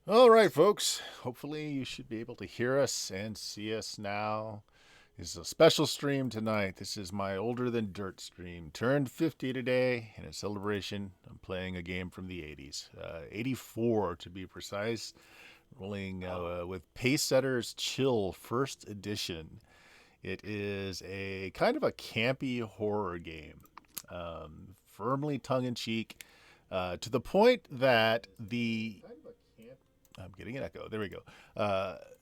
All right, folks. Hopefully, you should be able to hear us and see us now. This is a special stream tonight. This is my Older Than Dirt stream. Turned 50 today, and in celebration, I'm playing a game from the 80s. 84 to be precise. Rolling with Pace Setter's Chill First Edition. It is a kind of a campy horror game, firmly tongue in cheek, to the point that I'm getting an echo. There we go.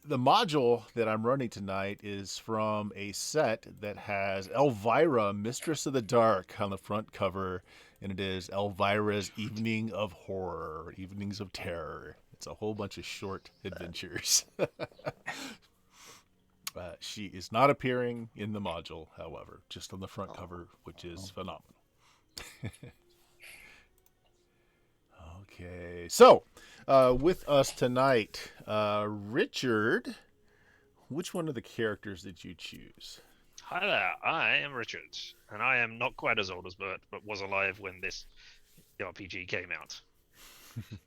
The module that I'm running tonight is from a set that has Elvira, Mistress of the Dark, on the front cover, and it is Elvira's Evening of Horror, Evenings of Terror. It's a whole bunch of short adventures. She is not appearing in the module, however, just on the front cover, which is phenomenal. Okay, so with us tonight, Richard. Which one of the characters did you choose? Hi there, I am Richard, and I am not quite as old as Bert, but was alive when this RPG came out.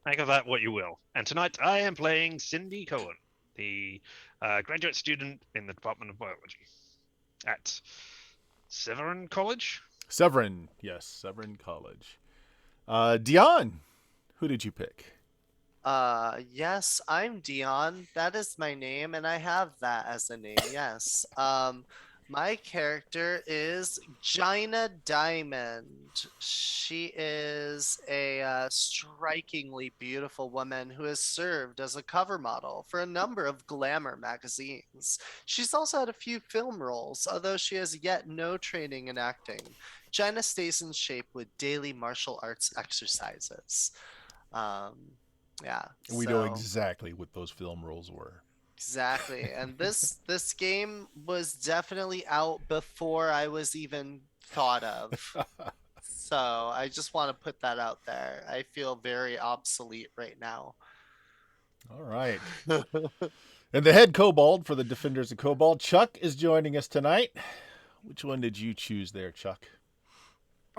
Make of that what you will. And tonight I am playing Cindy Cohen, the graduate student in the Department of Biology at Severin College. Severin, yes, Severin College. Dion, who did you pick? Yes, I'm Dion. That is my name, and I have that as a name. Yes. My character is Gina Diamond. She is a strikingly beautiful woman who has served as a cover model for a number of glamour magazines. She's also had a few film roles, although she has yet no training in acting. Gina stays in shape with daily martial arts exercises. Um, yeah, We know so exactly what those film roles were. exactly. And this game was definitely out before I was even thought of. So I just want to put that out there. I feel very obsolete right now. All right. And the head kobold for the Defenders of Kobold, Chuck, is joining us tonight. Which one did you choose there, Chuck?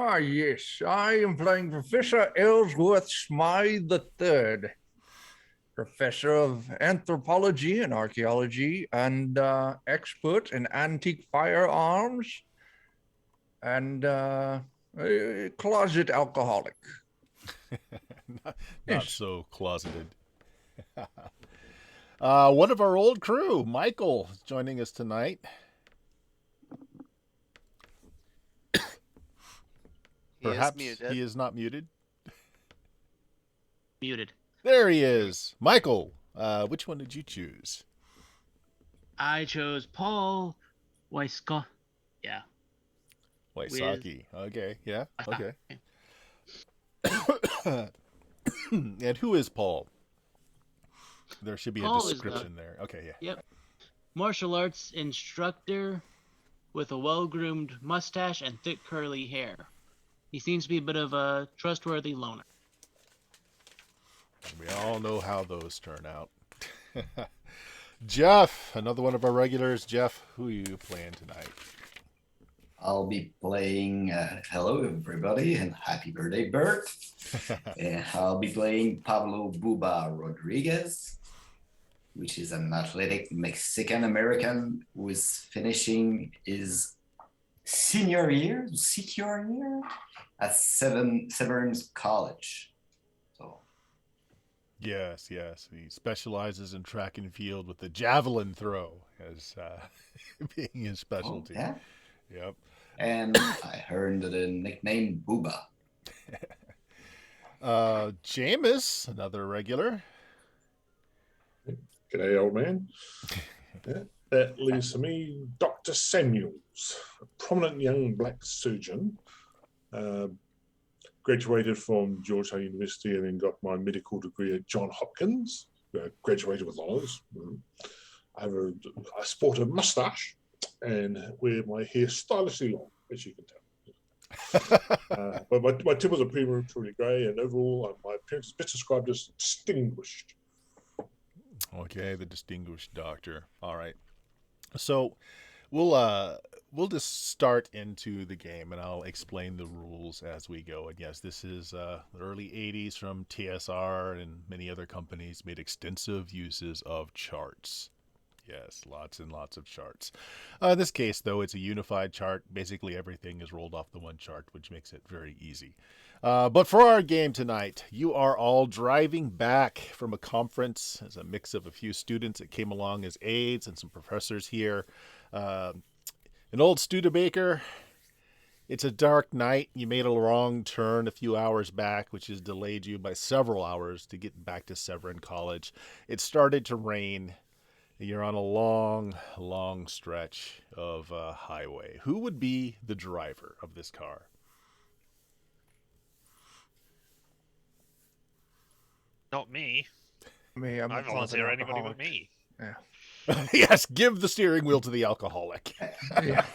Ah, yes, I am playing Professor Ellsworth Smythe III, professor of anthropology and archaeology, and expert in antique firearms, and a closet alcoholic. Not so closeted. One of our old crew, Michael, is joining us tonight. He is Perhaps muted. he is not muted. Muted. There he is. Michael, which one did you choose? I chose Paul Weisko. Yeah. Waisaki. Okay, yeah, okay. Okay. And who is Paul? There should be a Paul is description there. Okay, yeah. Yep, martial arts instructor with a well-groomed mustache and thick curly hair. He seems to be a bit of a trustworthy loner. We all know how those turn out. Jeff, another one of our regulars. Jeff, who are you playing tonight? I'll be playing, hello everybody, and happy birthday, Bert. I'll be playing Pablo Buba Rodriguez, which is an athletic Mexican American who is finishing his senior year at Severance College. So, Yes. He specializes in track and field with the javelin throw as being his specialty. yeah. Yep. And I earned the nickname Booba. Jameis, another regular. G'day, old man. That leaves to me Dr. Samuels, a prominent young black surgeon. Graduated from Georgetown University and then got my medical degree at Johns Hopkins. Graduated with honours. I sport a mustache and wear my hair stylishly long, as you can tell. But my temples are prematurely grey, and overall, my appearance is best described as distinguished. Okay, the distinguished doctor. All right. So We'll just start into the game, and I'll explain the rules as we go. And yes, this is the early '80s from TSR, and many other companies made extensive uses of charts. Yes, lots and lots of charts. In this case, though, it's a unified chart. Basically, everything is rolled off the one chart, which makes it very easy. But for our game tonight, you are all driving back from a conference as a mix of a few students that came along as aides and some professors here. An old Studebaker. It's a dark night. You made a wrong turn a few hours back, which has delayed you by several hours to get back to Severin College. It started to rain. You're on a long, long stretch of highway. Who would be the driver of this car? Not me. Me, I'm I a closet volunteer anybody alcoholic. but me. Yeah. Yes, give the steering wheel to the alcoholic. Yeah.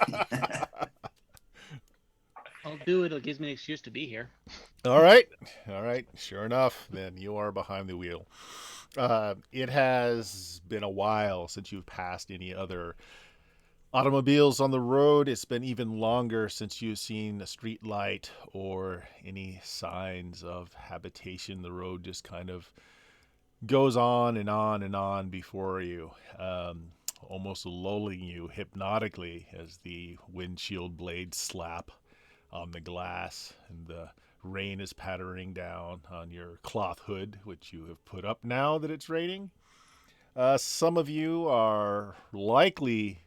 I'll do it. It gives me an excuse to be here. All right. Sure enough, then you are behind the wheel. It has been a while since you've passed any other automobiles on the road. It's been even longer since you've seen a street light or any signs of habitation. The road just kind of goes on and on and on before you, almost lulling you hypnotically as the windshield blades slap on the glass and the rain is pattering down on your cloth hood, which you have put up now that it's raining. Some of you are likely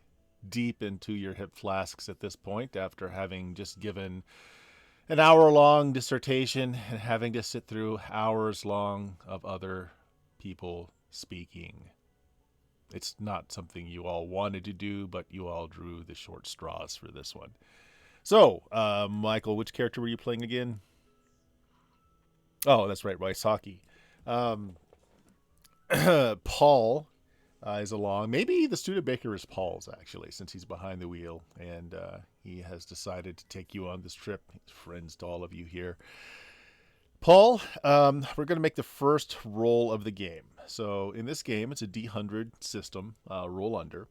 deep into your hip flasks at this point after having just given an hour-long dissertation and having to sit through hours long of other people speaking. It's not something you all wanted to do, but you all drew the short straws for this one. So, Michael, which character were you playing again? Oh, that's right, Wysocki. Paul is along. Maybe the Studebaker is Paul's, actually, since he's behind the wheel, and he has decided to take you on this trip. He's friends to all of you here. Paul, we're going to make the first roll of the game. So in this game, it's a D100 system, roll under.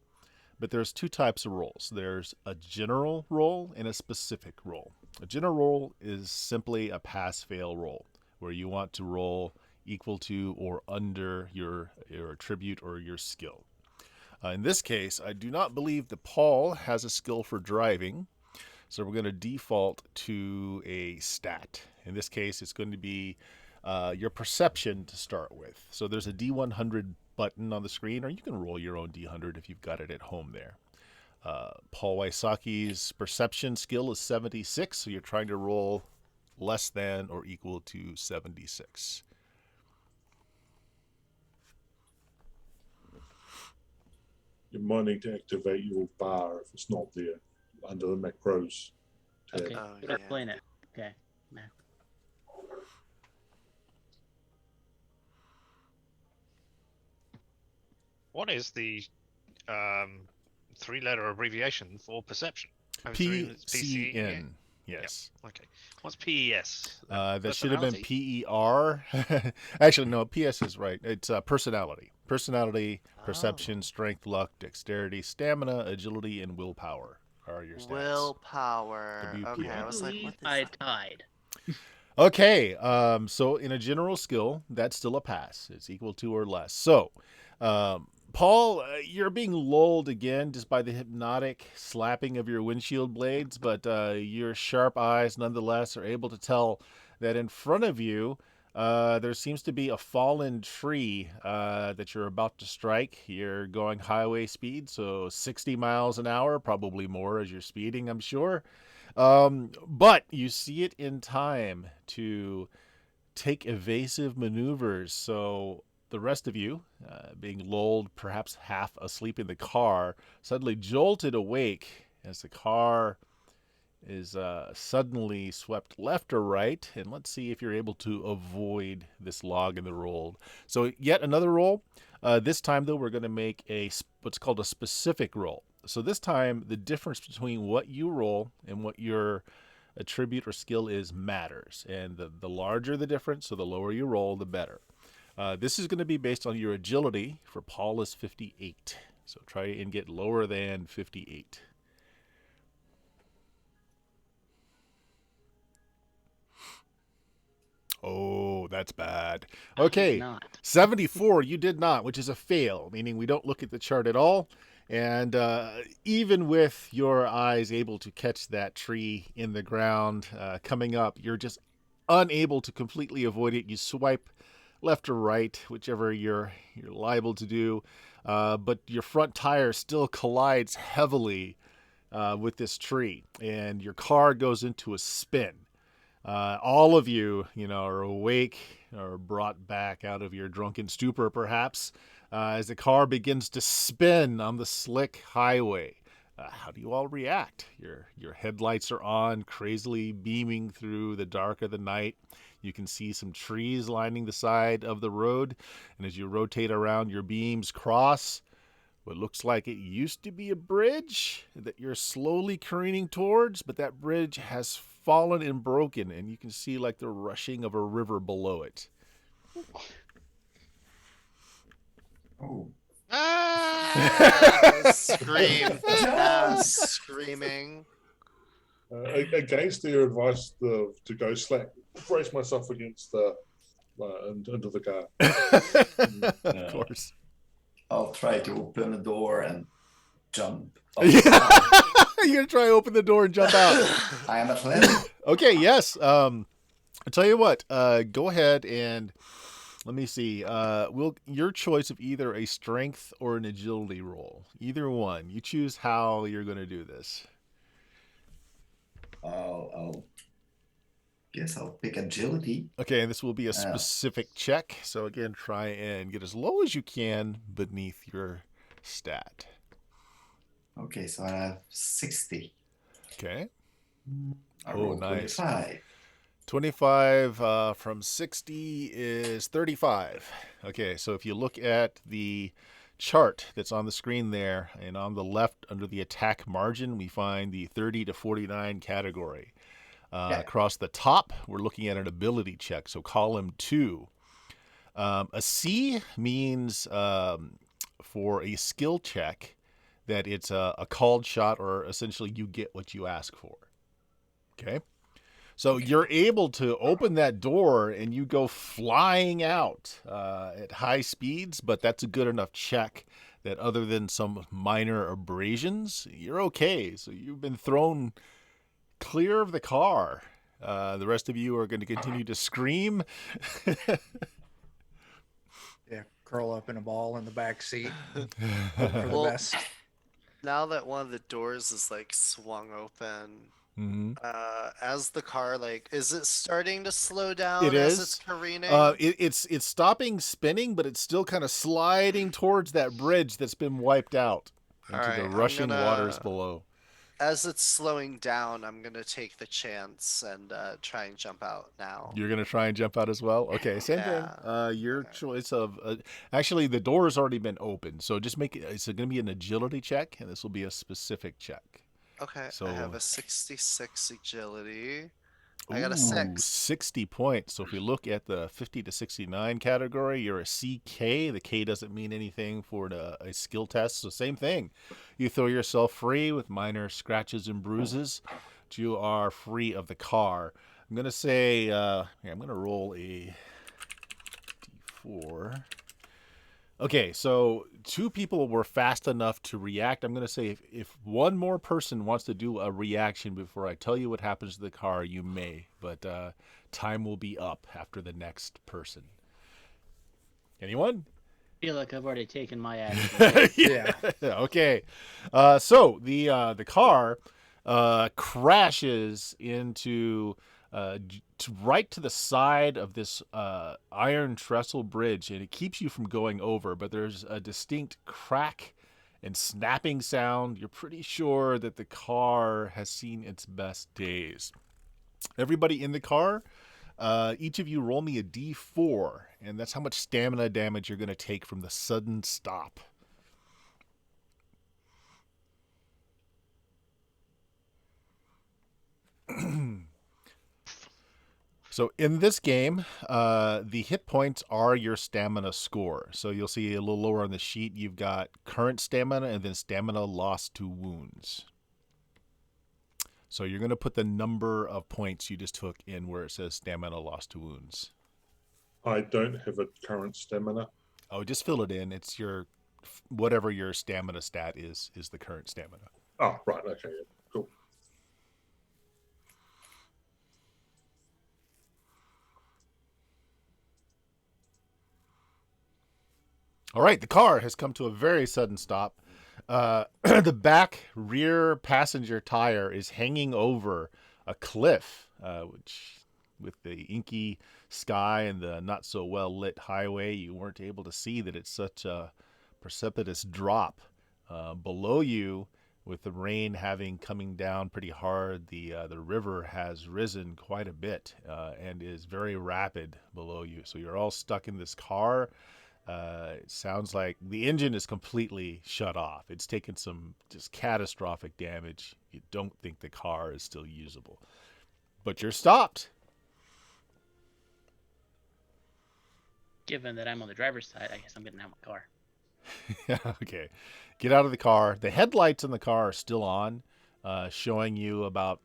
But there's two types of rolls. There's a general roll and a specific roll. A general roll is simply a pass-fail roll, where you want to roll equal to or under your attribute or your skill. In this case, I do not believe that Paul has a skill for driving, so we're going to default to a stat. In this case, it's going to be your perception to start with. So there's a D100 button on the screen, or you can roll your own D100 if you've got it at home there. Paul Wysocki's perception skill is 76, so you're trying to roll less than or equal to 76. You might need to activate your bar if it's not there under the macros tab. Okay, Oh, we're yeah. playing it. Okay. What is the three-letter abbreviation for perception? I'm assuming it's PCN. Yes. Okay. What's PES? That should have been Personality? PER. Actually, no, PS is right. It's personality. Personality, Oh. perception, strength, luck, dexterity, stamina, agility, and willpower are your stats. Willpower. WPI. Okay, I I was like, believe what is I that? tied. Okay, so in a general skill, that's still a pass. It's equal to or less. So, Paul, you're being lulled again just by the hypnotic slapping of your windshield blades, but your sharp eyes nonetheless are able to tell that in front of you there seems to be a fallen tree that you're about to strike. You're going highway speed, so 60 miles an hour, probably more as you're speeding, I'm sure. But you see it in time to take evasive maneuvers. So the rest of you, being lulled, perhaps half asleep in the car, suddenly jolted awake as the car is suddenly swept left or right. And let's see if you're able to avoid this log in the roll. So yet another roll. This time, though, we're going to make what's called a specific roll. So this time, the difference between what you roll and what your attribute or skill is matters. And the larger the difference, so the lower you roll, the better. This is going to be based on your agility. For Paul is 58. So try and get lower than 58. that's bad. I did Okay, not. 74, you did not, which is a fail, meaning we don't look at the chart at all. And even with your eyes able to catch that tree in the ground coming up, you're just unable to completely avoid it. You swipe left or right, whichever you're liable to do, but your front tire still collides heavily with this tree, and your car goes into a spin. All of you, are awake or brought back out of your drunken stupor, perhaps, as the car begins to spin on the slick highway. How do you all react? Your headlights are on, crazily beaming through the dark of the night. You can see some trees lining the side of the road, and as you rotate around, your beams cross what looks like it used to be a bridge that you're slowly careening towards, but that bridge has fallen and broken, and you can see like the rushing of a river below it. Oh. Scream. Screaming. Against their advice to go slack, brace myself against the under the car. Of course. I'll try to open the door and jump. You're gonna try to open the door and jump out. I am athletic. Okay, yes. I'll tell you what. Go ahead and let me see. Your choice of either a strength or an agility roll. Either one. You choose how you're going to do this. I'll guess I'll pick agility. Okay, and this will be a specific check. So again, try and get as low as you can beneath your stat. Okay, so I have 60. Okay. I Oh, rolled nice. 25. 25 from 60 is 35. Okay, so if you look at the chart that's on the screen there, and on the left under the attack margin, we find the 30 to 49 category. Across the top, we're looking at an ability check, so column 2. A C means for a skill check that it's a called shot, or essentially you get what you ask for. Okay? So you're able to open that door and you go flying out at high speeds, but that's a good enough check that other than some minor abrasions, you're okay. So you've been thrown clear of the car. The rest of you are going to continue to scream. Yeah, curl up in a ball in the back seat. Hope for the Well, best. Now that one of the doors is like swung open, Mm-hmm. as the car is it starting to slow down It as is. it's careening? It's stopping spinning, but it's still kind of sliding towards that bridge that's been wiped out into Alright, the I'm rushing gonna- waters below. As it's slowing down, I'm gonna take the chance and try and jump out now. You're going to try and jump out as well? Okay, same Yeah. thing. Your Okay. choice of... actually, the door has already been opened, so just make it... It's going to be an agility check, and this will be a specific check. Okay, So- I have a 66 agility. I got a 6. 60 points. So if you look at the 50 to 69 category, you're a CK. The K doesn't mean anything for a skill test. So same thing. You throw yourself free with minor scratches and bruises. But you are free of the car. I'm going to say, here, I'm going to roll a D4. Okay, so 2 people were fast enough to react. I'm going to say if one more person wants to do a reaction before I tell you what happens to the car, you may. But time will be up after the next person. Anyone? I feel like I've already taken my action. Yeah. Okay. So the car crashes into... right to the side of this iron trestle bridge, and it keeps you from going over, but there's a distinct crack and snapping sound. You're pretty sure that the car has seen its best days. Everybody in the car, each of you roll me a D4, and that's how much stamina damage you're going to take from the sudden stop. So in this game, the hit points are your stamina score. So you'll see a little lower on the sheet, you've got current stamina and then stamina lost to wounds. So you're going to put the number of points you just took in where it says stamina lost to wounds. I don't have a current stamina. Oh, just fill it in. It's your whatever your stamina stat is the current stamina. Oh, right. Okay. Yeah, cool. All right, the car has come to a very sudden stop. The back rear passenger tire is hanging over a cliff, which, with the inky sky and the not so well lit highway, you weren't able to see that it's such a precipitous drop. Below you, with the rain having coming down pretty hard, the river has risen quite a bit and is very rapid below you. So you're all stuck in this car. It sounds like the engine is completely shut off. It's taken some just catastrophic damage. You don't think the car is still usable. But you're stopped. Given that I'm on the driver's side, I guess I'm getting out of my car. Okay. Get out of the car. The headlights in the car are still on, showing you about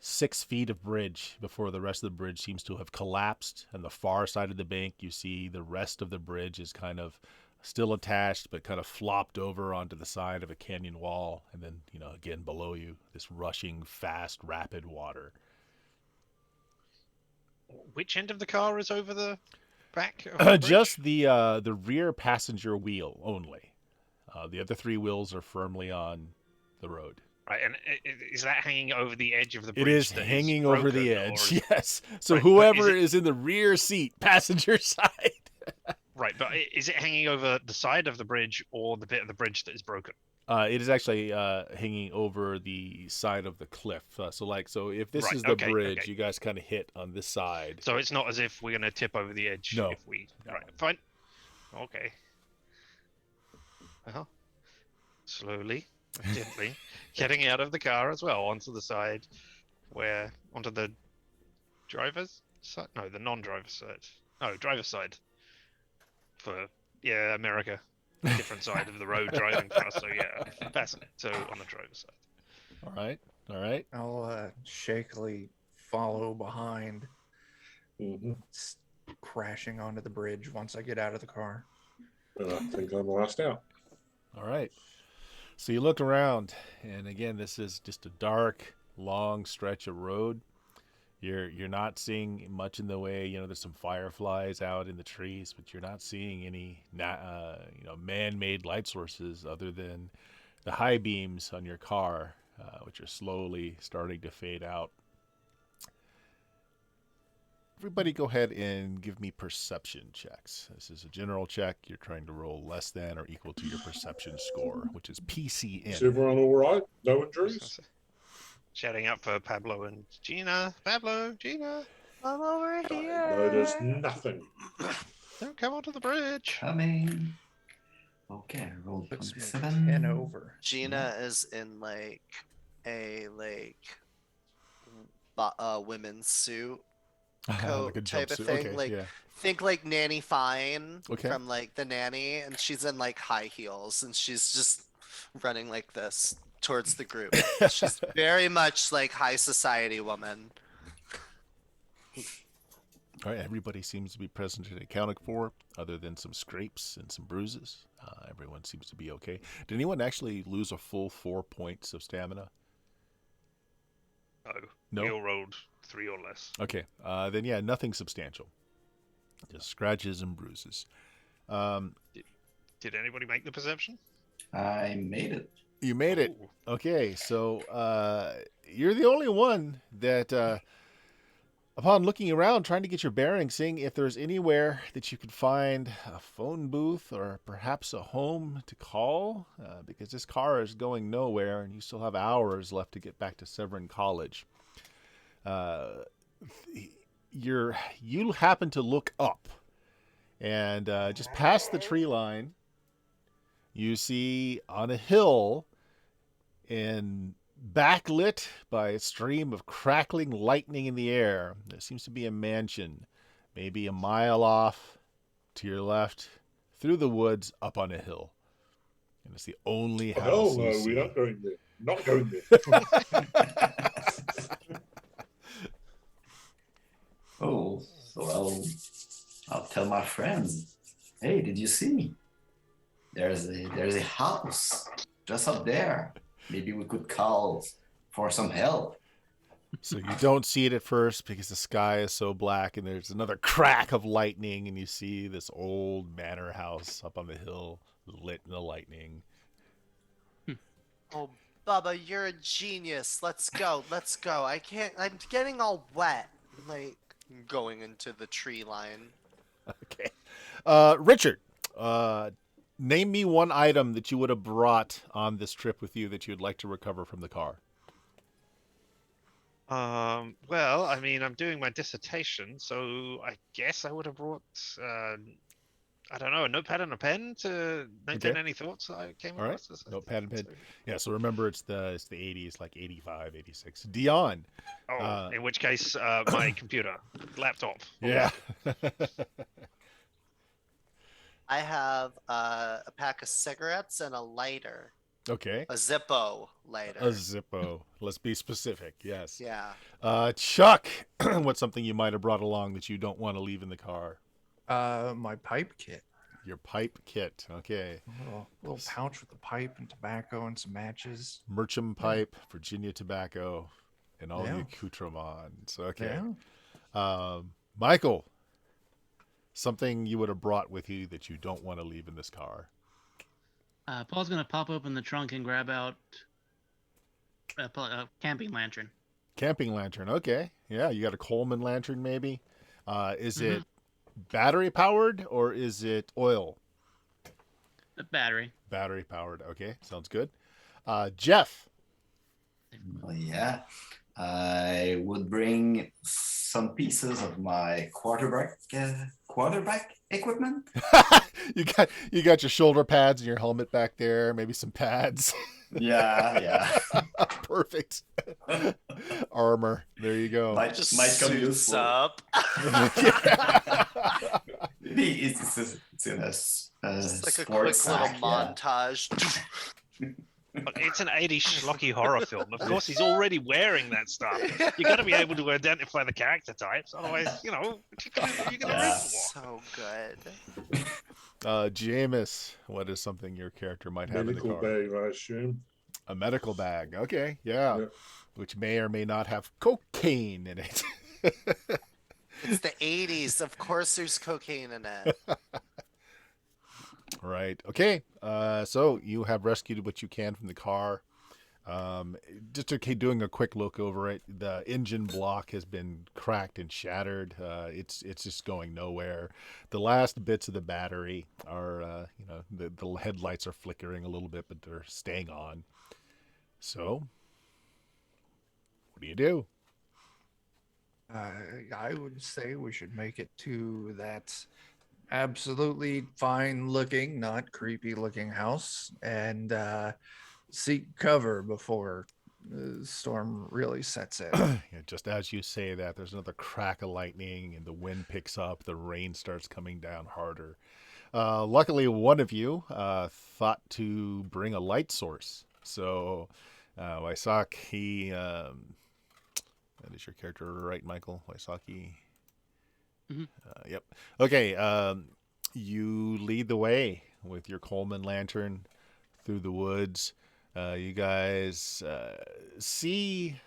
6 feet of bridge before the rest of the bridge seems to have collapsed. On the far side of the bank, you see the rest of the bridge is kind of still attached, but kind of flopped over onto the side of a canyon wall. And then, again, below you, this rushing, fast, rapid water. Which end of the car is over the back? Of the Just bridge? the rear passenger wheel only. The other 3 wheels are firmly on the road. Right, and is that hanging over the edge of the bridge? It is that hanging over the broken, edge, or- yes. So Right, but whoever is is in the rear seat, passenger side. Right, but is it hanging over the side of the bridge or the bit of the bridge that is broken? It is actually hanging over the side of the cliff. So if this Right, is the okay, bridge, okay. you guys kind of hit on this side. So it's not as if we're going to tip over the edge No, if we... no. Right, fine. Okay. Well, slowly, gently, getting out of the car as well onto the side onto the driver's side? No, the non-driver's side. No, driver's side. America. Different side of the road driving past, so yeah, passing. So on the driver's side. All right. I'll shakily follow behind, Hmm. crashing onto the bridge once I get out of the car. I think I'm last out. All right. So you look around, and again, this is just a dark, long stretch of road. You're not seeing much in the way. There's some fireflies out in the trees, but you're not seeing any man-made light sources other than the high beams on your car, which are slowly starting to fade out. Everybody go ahead and give me perception checks. This is a general check. You're trying to roll less than or equal to your perception score, which is PCN. Is everyone all right? No injuries? Shouting out for Pablo and Gina. Pablo, Gina, I'm over I here. noticed nothing. don't come onto the bridge. Coming. Okay, I rolled Puts me 27. 10 over. Gina is in a women's suit coat Like a type of jumpsuit. thing. Okay, Like yeah. think like Nanny Fine Okay. from The Nanny, and she's in high heels, and she's just running like this towards the group. She's very much high society woman. All right, everybody seems to be present and accounted for, other than some scrapes and some bruises. Everyone seems to be okay. Did anyone actually lose a full 4 points of stamina? No. No? We all rolled 3 or less. Okay, then yeah, nothing substantial. Just scratches and bruises. Did anybody make the perception? I made it. You made it. Ooh. Okay, so you're the only one that, upon looking around, trying to get your bearings, seeing if there's anywhere that you could find a phone booth or perhaps a home to call, because this car is going nowhere and you still have hours left to get back to Severn College. You happen to look up, and just past the tree line, you see on a hill, and backlit by a stream of crackling lightning in the air, there seems to be a mansion, maybe a mile off to your left, through the woods, up on a hill. And it's the only house Hell you no, see. we're not going there. Not going there. Oh, so I'll tell my friends, hey, did you see? There's a house just up there. Maybe we could call for some help. So you don't see it at first because the sky is so black, and there's another crack of lightning, and you see this old manor house up on the hill lit in the lightning. Oh, Bubba, you're a genius. Let's go. Let's go. I can't. I'm getting all wet. Like going into the tree line. Okay. Richard, name me one item that you would have brought on this trip with you that you'd like to recover from the car. Well, I mean, I'm doing my dissertation, so I guess I would have brought, I don't know, a notepad and a pen to note down Okay. any thoughts that I came All right. across. Notepad and pen. So- Yeah, so remember it's the 80s, like 85, 86. Dion. Oh, in which case, my computer, laptop. Yeah. I have a pack of cigarettes and a lighter. Okay. A Zippo lighter. A Zippo. Let's be specific. Yes. Yeah. Chuck, what's something you might have brought along that you don't want to leave in the car? My pipe kit. Your pipe kit. Okay. A little pouch with a pipe and tobacco and some matches. Mercham pipe, Virginia tobacco, and all the Yeah. accoutrements. Okay. Yeah. Michael, something you would have brought with you that you don't want to leave in this car. Paul's gonna pop open the trunk and grab out a camping lantern. Camping lantern. Okay. Yeah, you got a Coleman lantern maybe. Is Mhm. it battery powered or is it oil? A battery. Battery powered. Okay, sounds good. Jeff. Well, yeah, I would bring some pieces of my quarterback equipment. you got your shoulder pads and your helmet back there, maybe some pads. Yeah. Perfect. Armor. There you go. Might come Suits useful. up. Maybe it's in a Just like a quick sports little sack, yeah. montage. But it's an 80s schlocky horror film. Of course, he's already wearing that stuff. You got to be able to identify the character types. Otherwise, you're going to root Yeah. for. So good. Jameis, what is something your character might have in the Medical car? bag, I assume. A medical bag. Okay, yeah. Yeah. Which may or may not have cocaine in it. It's the 80s. Of course, there's cocaine in it. Right. Okay. So you have rescued what you can from the car. Just okay, doing a quick look over it. The engine block has been cracked and shattered. It's just going nowhere. The last bits of the battery are, the headlights are flickering a little bit, but they're staying on. So, what do you do? I would say we should make it to that absolutely fine looking, not creepy looking house and seek cover before the storm really sets in. Yeah, just as you say that, there's another crack of lightning, and the wind picks up. The rain starts coming down harder. Luckily, one of you thought to bring a light source. So, Waisaki, that is your character, right, Michael? Waisaki? Mhm. Yep. Okay, you lead the way with your Coleman lantern through the woods. You guys see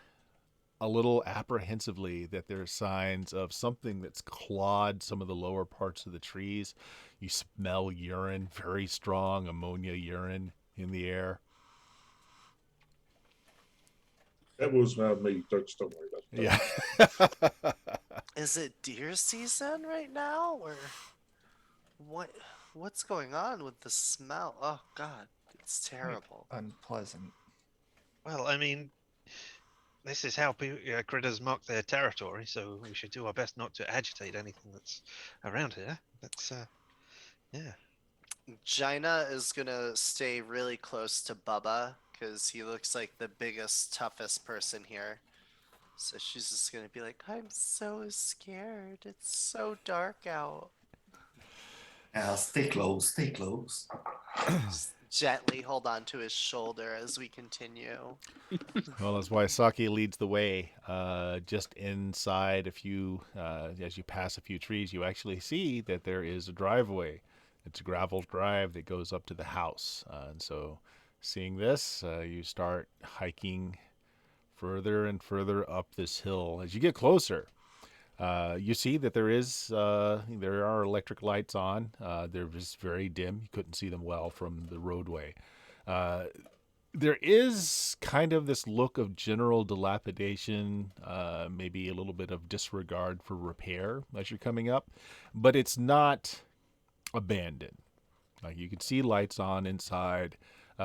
a little apprehensively that there are signs of something that's clawed some of the lower parts of the trees. You smell urine, very strong ammonia urine in the air. That was me. Don't worry about that. Yeah. Is it deer season right now, or what's going on with the smell? Oh God, it's terrible. Unpleasant. Well, I mean, this is how critters mark their territory, so we should do our best not to agitate anything that's around here. That's, yeah. Gina is gonna stay really close to Bubba because he looks like the biggest, toughest person here. So she's just gonna be like, "I'm so scared. It's so dark out." Stay close, stay close. gently hold on to his shoulder as we continue. Well, as Waisaki leads the way, just inside a few, as you pass a few trees, you actually see that there is a driveway. It's a gravel drive that goes up to the house. And so, seeing this, you start hiking further and further up this hill. As you get closer, you see that there are electric lights on. They're just very dim. You couldn't see them well from the roadway. There is kind of this look of general dilapidation, maybe a little bit of disregard for repair as you're coming up, but it's not abandoned. Like you can see lights on inside.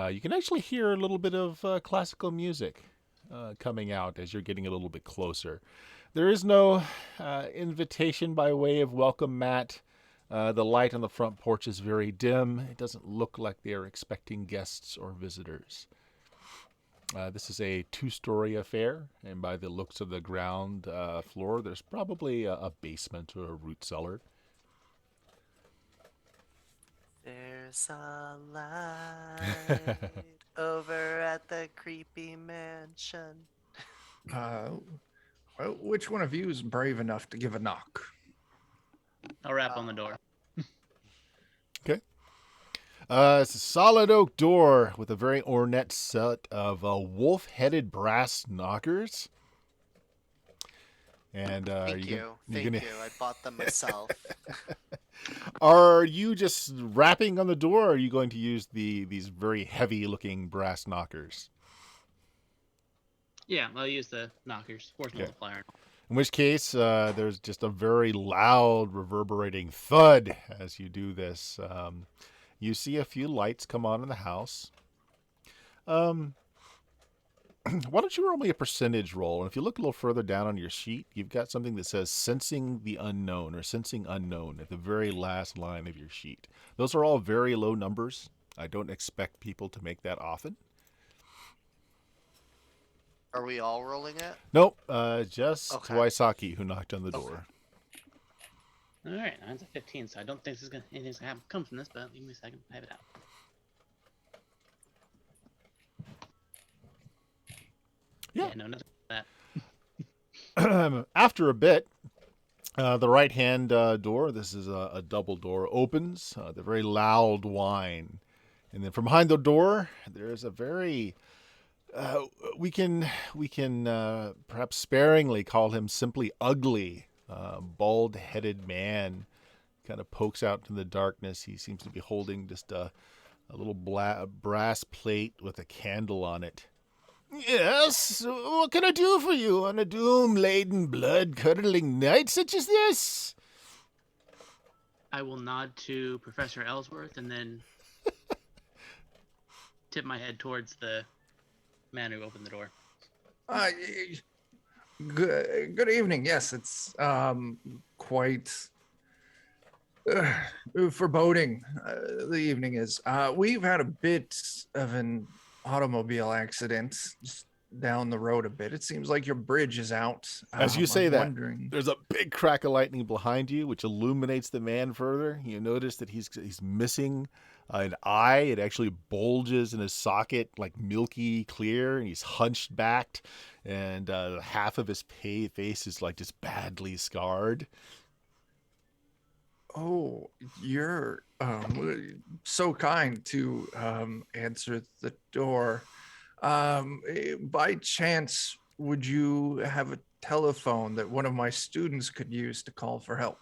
You can actually hear a little bit of classical music coming out as you're getting a little bit closer. There is no invitation by way of welcome mat. The light on the front porch is very dim. It doesn't look like they are expecting guests or visitors. This is a 2-story affair, and by the looks of the ground floor, there's probably a basement or a root cellar. There's a light over at the creepy mansion. Well, which one of you is brave enough to give a knock? I'll rap on the door. It's a solid oak door with a very ornate set of wolf-headed brass knockers. And Thank you. I bought them myself. Are you just rapping on the door, or are you going to use these very heavy-looking brass knockers? Yeah, I'll use the knockers. Force Okay. multiplier. In which case, there's just a very loud, reverberating thud as you do this. You see a few lights come on in the house. Why don't you roll me a percentage roll? And if you look a little further down on your sheet, you've got something that says Sensing the Unknown or Sensing Unknown at the very last line of your sheet. Those are all very low numbers. I don't expect people to make that often. Are we all rolling it? Nope, just Okay. Waisaki who knocked on the door. All right, mine's a 15, so I don't think anything's gonna come from this. But give me a second, to type it out. Yeah. No, nothing like that. After a bit, the right-hand door, this is a double door, opens. The very loud whine. And then from behind the door, there's a very... we can perhaps sparingly call him simply ugly, bald-headed man. Kind of pokes out into the darkness. He seems to be holding just a little brass plate with a candle on it. Yes, what can I do for you on a doom-laden, blood-curdling night such as this? I will nod to Professor Ellsworth and then tip my head towards the man who opened the door. Good evening. Yes, it's quite foreboding. The evening is. We've had a bit of an automobile accident just down the road a bit. It seems like your bridge is out. As you say I'm that, wondering... there's a big crack of lightning behind you, which illuminates the man further. You notice that he's missing an eye. It actually bulges in his socket, like milky clear, and he's hunched backed, and half of his face is like just badly scarred. Oh, you're so kind to answer the door. By chance, would you have a telephone that one of my students could use to call for help?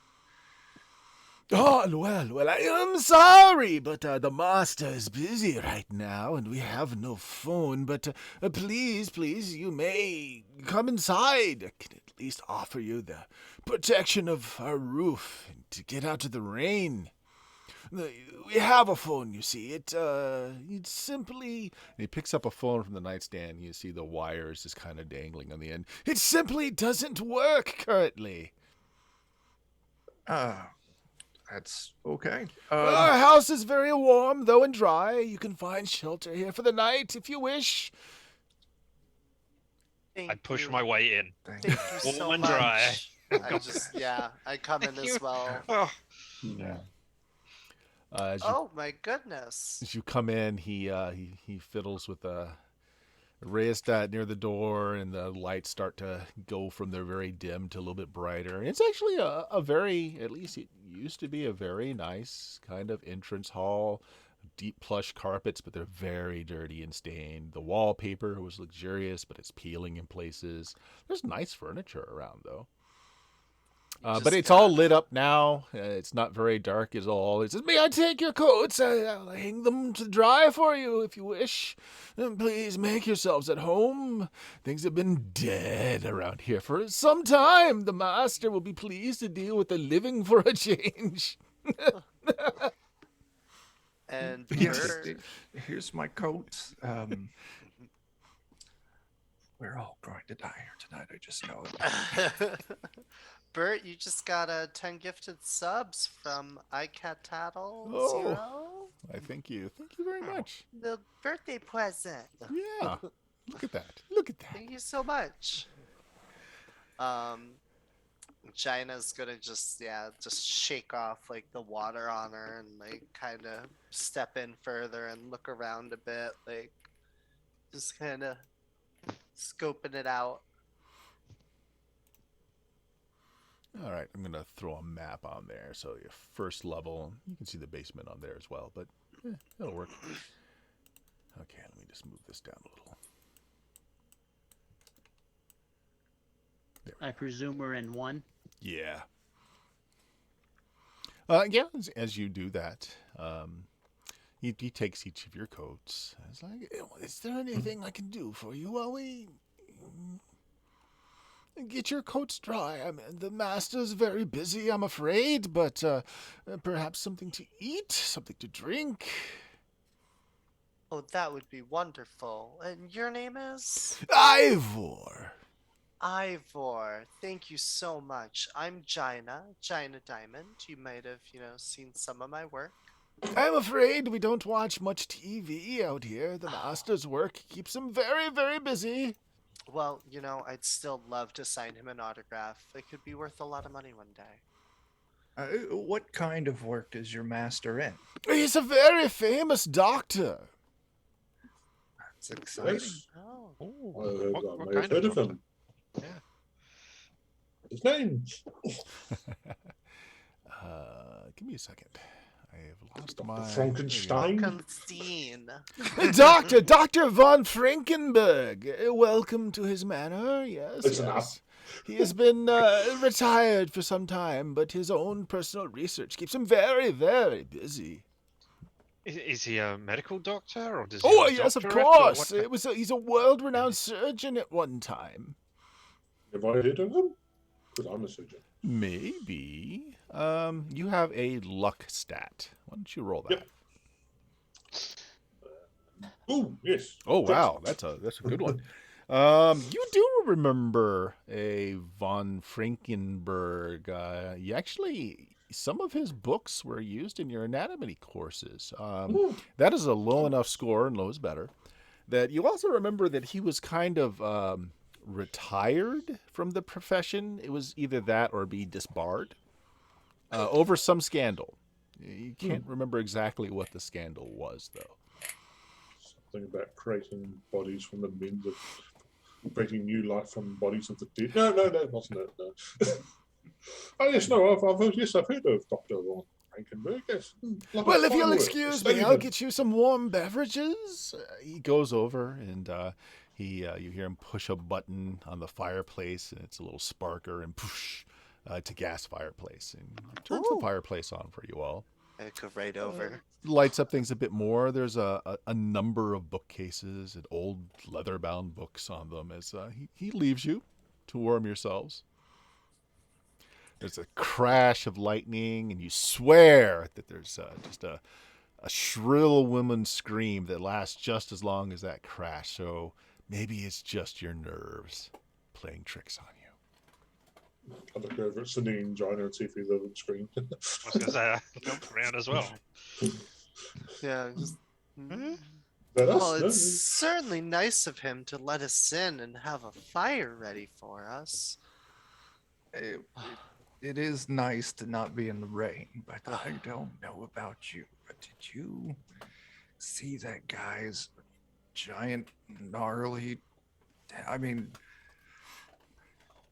Oh, well, I am sorry, but the master is busy right now, and we have no phone. But please, you may come inside. I can at least offer you the protection of our roof and to get out of the rain. We have a phone, you see. It simply... And he picks up a phone from the nightstand. You see the wires just kind of dangling on the end. It simply doesn't work currently. That's okay. Our house is very warm, though, and dry. You can find shelter here for the night if you wish. Thank I push you. my way in. Thank Thank you. you so Warm and much. dry. I come in Thank as you. well. Yeah. Oh my goodness. as you come in, he fiddles with a rheostat near the door, and the lights start to go from they're very dim to a little bit brighter. It's actually a very, at least it used to be a very nice kind of entrance hall. Deep plush carpets, but they're very dirty and stained. The wallpaper was luxurious, but it's peeling in places. There's nice furniture around, though. But it's all lit up now. It's not very dark at all. It says, "May I take your coats? I'll hang them to dry for you if you wish. And please make yourselves at home. Things have been dead around here for some time. The master will be pleased to deal with the living for a change." And Yes, Bert, here's my coat. We're all going to die here tonight. I just know it. Bert, you just got 10 gifted subs from iCatTattle Oh. 0. I thank you. Thank you very much. The birthday present. Yeah. Look at that. Look at that. Thank you so much. China's gonna just shake off like the water on her and like kind of step in further and look around a bit, like just kind of scoping it out. All right, I'm going to throw a map on there. So your first level, you can see the basement on there as well, but it'll work. Okay, let me just move this down a little. I presume we're in 1. Yeah. Yeah, as you do that, he takes each of your coats. It's like, "Is there anything I can do for you while we get your coats dry? I mean, the master's very busy, I'm afraid, but perhaps something to eat, something to drink." Oh, that would be wonderful. And your name is? Ivor. Ivor. Thank you so much. I'm Gina Diamond. You might have, seen some of my work. I'm afraid we don't watch much TV out here. The master's work keeps him very, very busy. Well, I'd still love to sign him an autograph. It could be worth a lot of money one day. What kind of work is your master in? He's a very famous doctor. That's exciting. Yes. Oh. I What may have kind heard of doctor? him. Yeah. His name? Give me a second. I have lost Dr. my... Frankenstein? Constantine. Dr. von Frankenberg. Welcome to his manor. Yes, Listen yes. He has been retired for some time, but his own personal research keeps him very, very busy. Is he a medical doctor, or does he Oh, have a yes, of doctorate, or course. what- He's a world-renowned surgeon at one time. Have I heard of him? Because I'm a surgeon. Maybe. You have a luck stat. Why don't you roll that? Yep. Oh, yes. Oh wow, that's a good one. You do remember a von Frankenberg. You actually, some of his books were used in your anatomy courses. That is a low enough score, and low is better. That you also remember that he was kind of retired from the profession. It was either that or be disbarred over some scandal. You can't remember exactly what the scandal was, though. Something about creating bodies from the means of creating new life from bodies of the dead. No, that wasn't it. No. Oh yes, no, I've heard of Dr. Von Frankenberg. Yes. Well, if you'll excuse me, I'll get you some warm beverages. He goes over and you hear him push a button on the fireplace, and it's a little sparker, and push, it's a gas fireplace, and he turns the fireplace on for you all. I go right over. Lights up things a bit more. There's a number of bookcases and old leather-bound books on them as he leaves you to warm yourselves. There's a crash of lightning, and you swear that there's just a shrill woman's scream that lasts just as long as that crash. So maybe it's just your nerves playing tricks on you. I'll look over at Cindy and Gina and see if he's over the screen. I was going to say, I looked around as well. Yeah. Just... But Well, us, it's certainly nice of him to let us in and have a fire ready for us. it is nice to not be in the rain, but I don't know about you. But did you see that guy's giant, gnarly? I mean,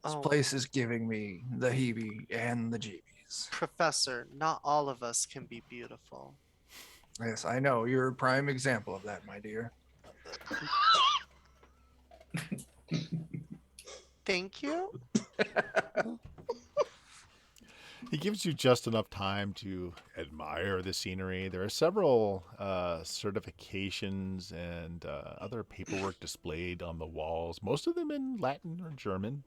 this Oh, place is giving me the heebie and the jeebies. Professor, not all of us can be beautiful. Yes, I know. You're a prime example of that, my dear. Thank you. He gives you just enough time to admire the scenery. There are several certifications and other paperwork displayed on the walls, most of them in Latin or German.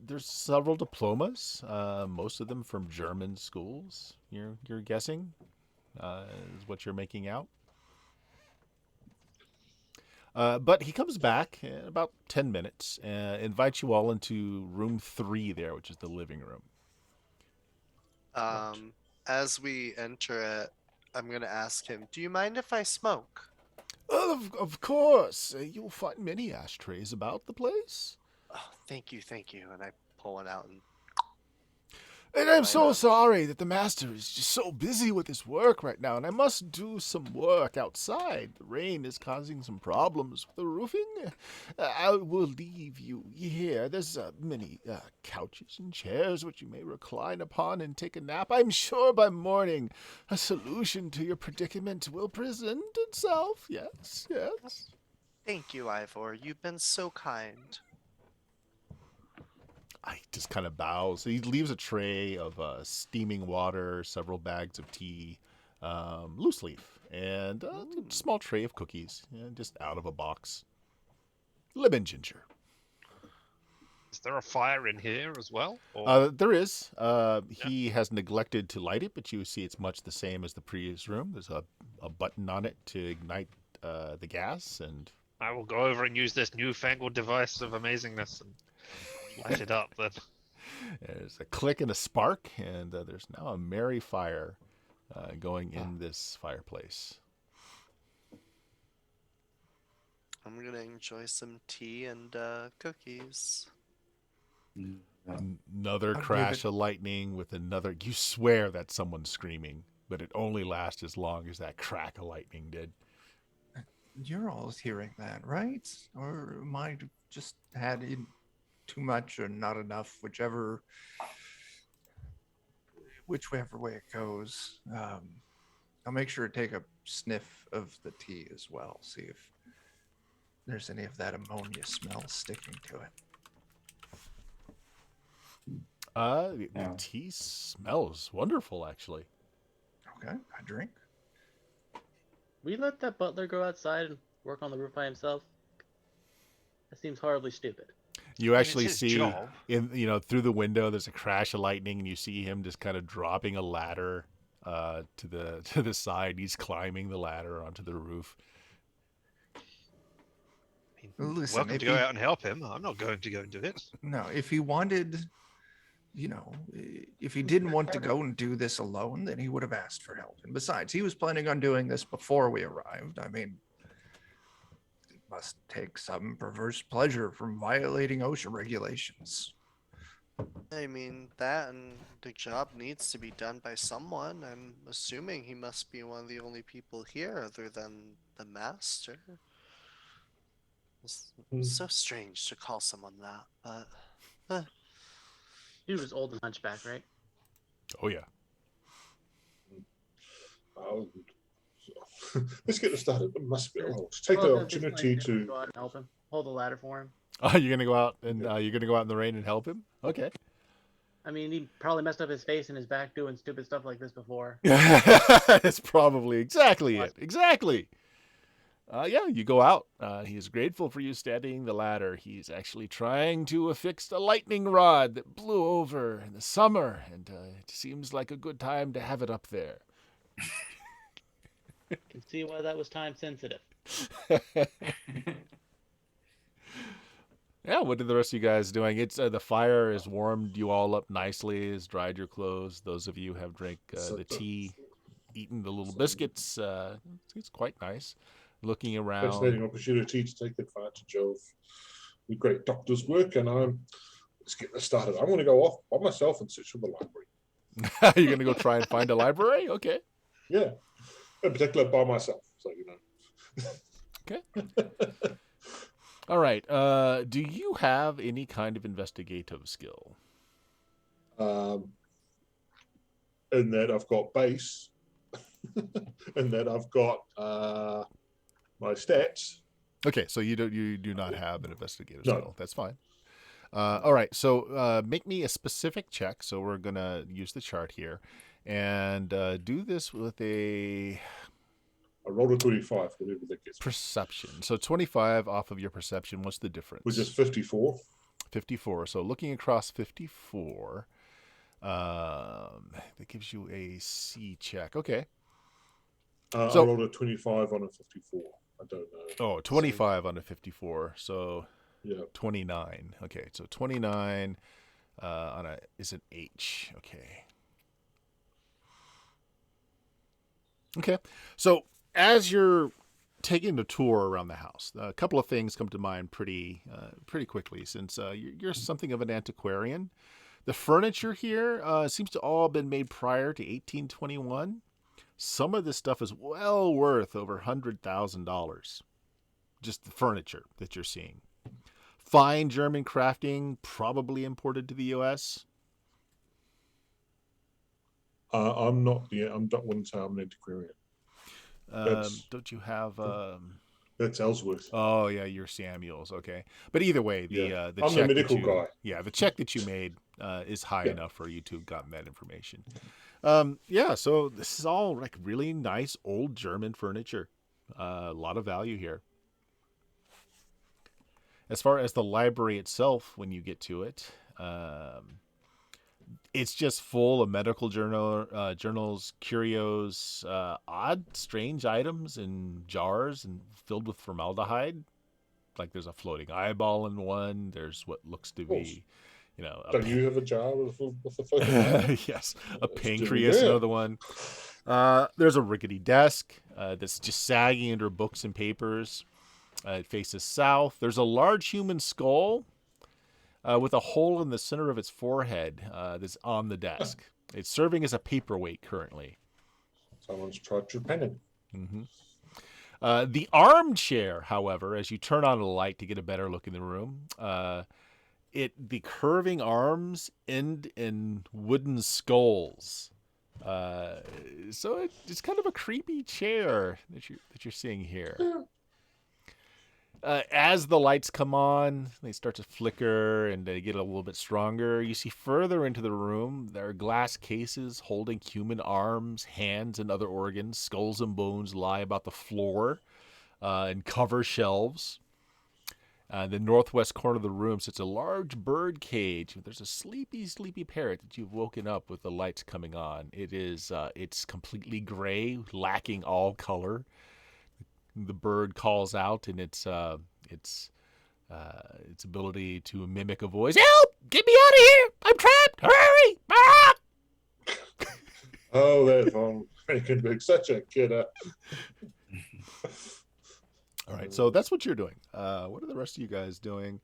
There's several diplomas, most of them from German schools. You're guessing is what you're making out. But he comes back in about 10 minutes and invites you all into room 3 there, which is the living room. As we enter it, I'm gonna ask him, do you mind if I smoke? Of course. You'll find many ashtrays about the place. Oh, thank you. And I pull one out and And I'm Why so not? sorry that the master is just so busy with his work right now, and I must do some work outside. The rain is causing some problems with the roofing. I will leave you here. There's many couches and chairs which you may recline upon and take a nap. I'm sure by morning a solution to your predicament will present itself. Yes. thank you, Ivor. You've been so kind. I just kind of bows. He leaves a tray of steaming water, several bags of tea, loose leaf, and a small tray of cookies, just out of a box. Lemon ginger. Is there a fire in here as well? Or... There is. He has neglected to light it, but you see it's much the same as the previous room. There's a button on it to ignite the gas, and I will go over and use this newfangled device of amazingness and light it up. Then there's a click and a spark, and there's now a merry fire going in this fireplace. I'm gonna enjoy some tea and cookies. Another crash of lightning with another. You swear that someone's screaming, but it only lasts as long as that crack of lightning did. You're all hearing that, right? Or am I just had in too much or not enough, whichever way it goes. I'll make sure to take a sniff of the tea as well, see if there's any of that ammonia smell sticking to it. The tea smells wonderful, actually. Okay, I drink. We let that butler go outside and work on the roof by himself. That seems horribly stupid. You actually it's his see job. through the window. There's a crash of lightning, and you see him just kind of dropping a ladder to the side. He's climbing the ladder onto the roof. Listen, Welcome if to go he- out and help him. I'm not going to go and do it. No, if he wanted, if he didn't want to go and do this alone, then he would have asked for help. And besides, he was planning on doing this before we arrived. I mean, he must take some perverse pleasure from violating OSHA regulations. I mean, that and the job needs to be done by someone. I'm assuming he must be one of the only people here other than the master. It's so strange to call someone that, but He was old and hunchback, right? Oh yeah. Let's get this started. It must be. I'll take the opportunity to. Go out and help him. Hold the ladder for him. Oh, you're gonna go out and you're gonna go out in the rain and help him? Okay. I mean, he probably messed up his face and his back doing stupid stuff like this before. That's probably exactly it. Exactly. Yeah, you go out. He is grateful for you steadying the ladder. He's actually trying to affix a lightning rod that blew over in the summer, and it seems like a good time to have it up there. Can see why that was time sensitive. Yeah, what are the rest of you guys doing? It's the fire has warmed you all up nicely, has dried your clothes. Those of you who have drank the tea, eaten the little biscuits. It's quite nice. Looking around. Fascinating opportunity to take advantage of the great doctor's work, and I'm let's get this started. I'm going to go off by myself in search of the library. You're going to go try and find a library? Okay. Yeah, in particular by myself. So Okay. All right. Do you have any kind of investigative skill? In that I've got base, in that I've got my stats. Okay, so you do not have an investigative No. skill. That's fine. All right, so make me a specific check. So we're gonna use the chart here, and do this with a I rolled a 25, whatever that gets, perception. So 25 off of your perception. What's the difference? which is 54. 54. So looking across 54, that gives you a C check. Okay. I So- rolled a 25 on a 54. I don't know. Oh, 25 on a 54. So Yeah. 29. Okay, so 29 on a is an H. Okay. Okay. So as you're taking the tour around the house, a couple of things come to mind pretty quickly, since you're something of an antiquarian. The furniture here seems to all have been made prior to 1821. Some of this stuff is well worth over $100,000. Just the furniture that you're seeing. Fine German crafting, probably imported to the U.S. I'm not. Yeah, I'm not. Wouldn't say I'm an antiquarian. That's- Don't you have? That's Ellsworth. Oh yeah, you're Samuels. Okay, but either way, the Yeah. the I'm check the that medical you, guy. yeah, the check that you made is high Yeah. enough for you to have gotten that information. Yeah, so this is all like really nice old German furniture. A lot of value here. As far as the library itself, when you get to it, it's just full of medical journals, curios, odd, strange items in jars and filled with formaldehyde. Like there's a floating eyeball in one. There's what looks to be, a Don't you have a jar with a photo? yes, a Let's do pancreas, that. another one. There's a rickety desk that's just sagging under books and papers. It faces south. There's a large human skull with a hole in the center of its forehead that's on the desk. It's serving as a paperweight currently. Someone's tried trepanning. The armchair, however, as you turn on a light to get a better look in the room, the curving arms end in wooden skulls. So it's kind of a creepy chair that you're seeing here. As the lights come on, they start to flicker and they get a little bit stronger. You see further into the room, there are glass cases holding human arms, hands, and other organs. Skulls and bones lie about the floor and cover shelves. The northwest corner of the room sits a large bird cage. There's a sleepy, sleepy parrot that you've woken up with the lights coming on. It's completely gray, lacking all color. The bird calls out in its ability to mimic a voice. Help! Get me out of here! I'm trapped! Hurry! Ah! Oh, that phone. It can be such a kidder. All right, so that's what you're doing. What are the rest of you guys doing?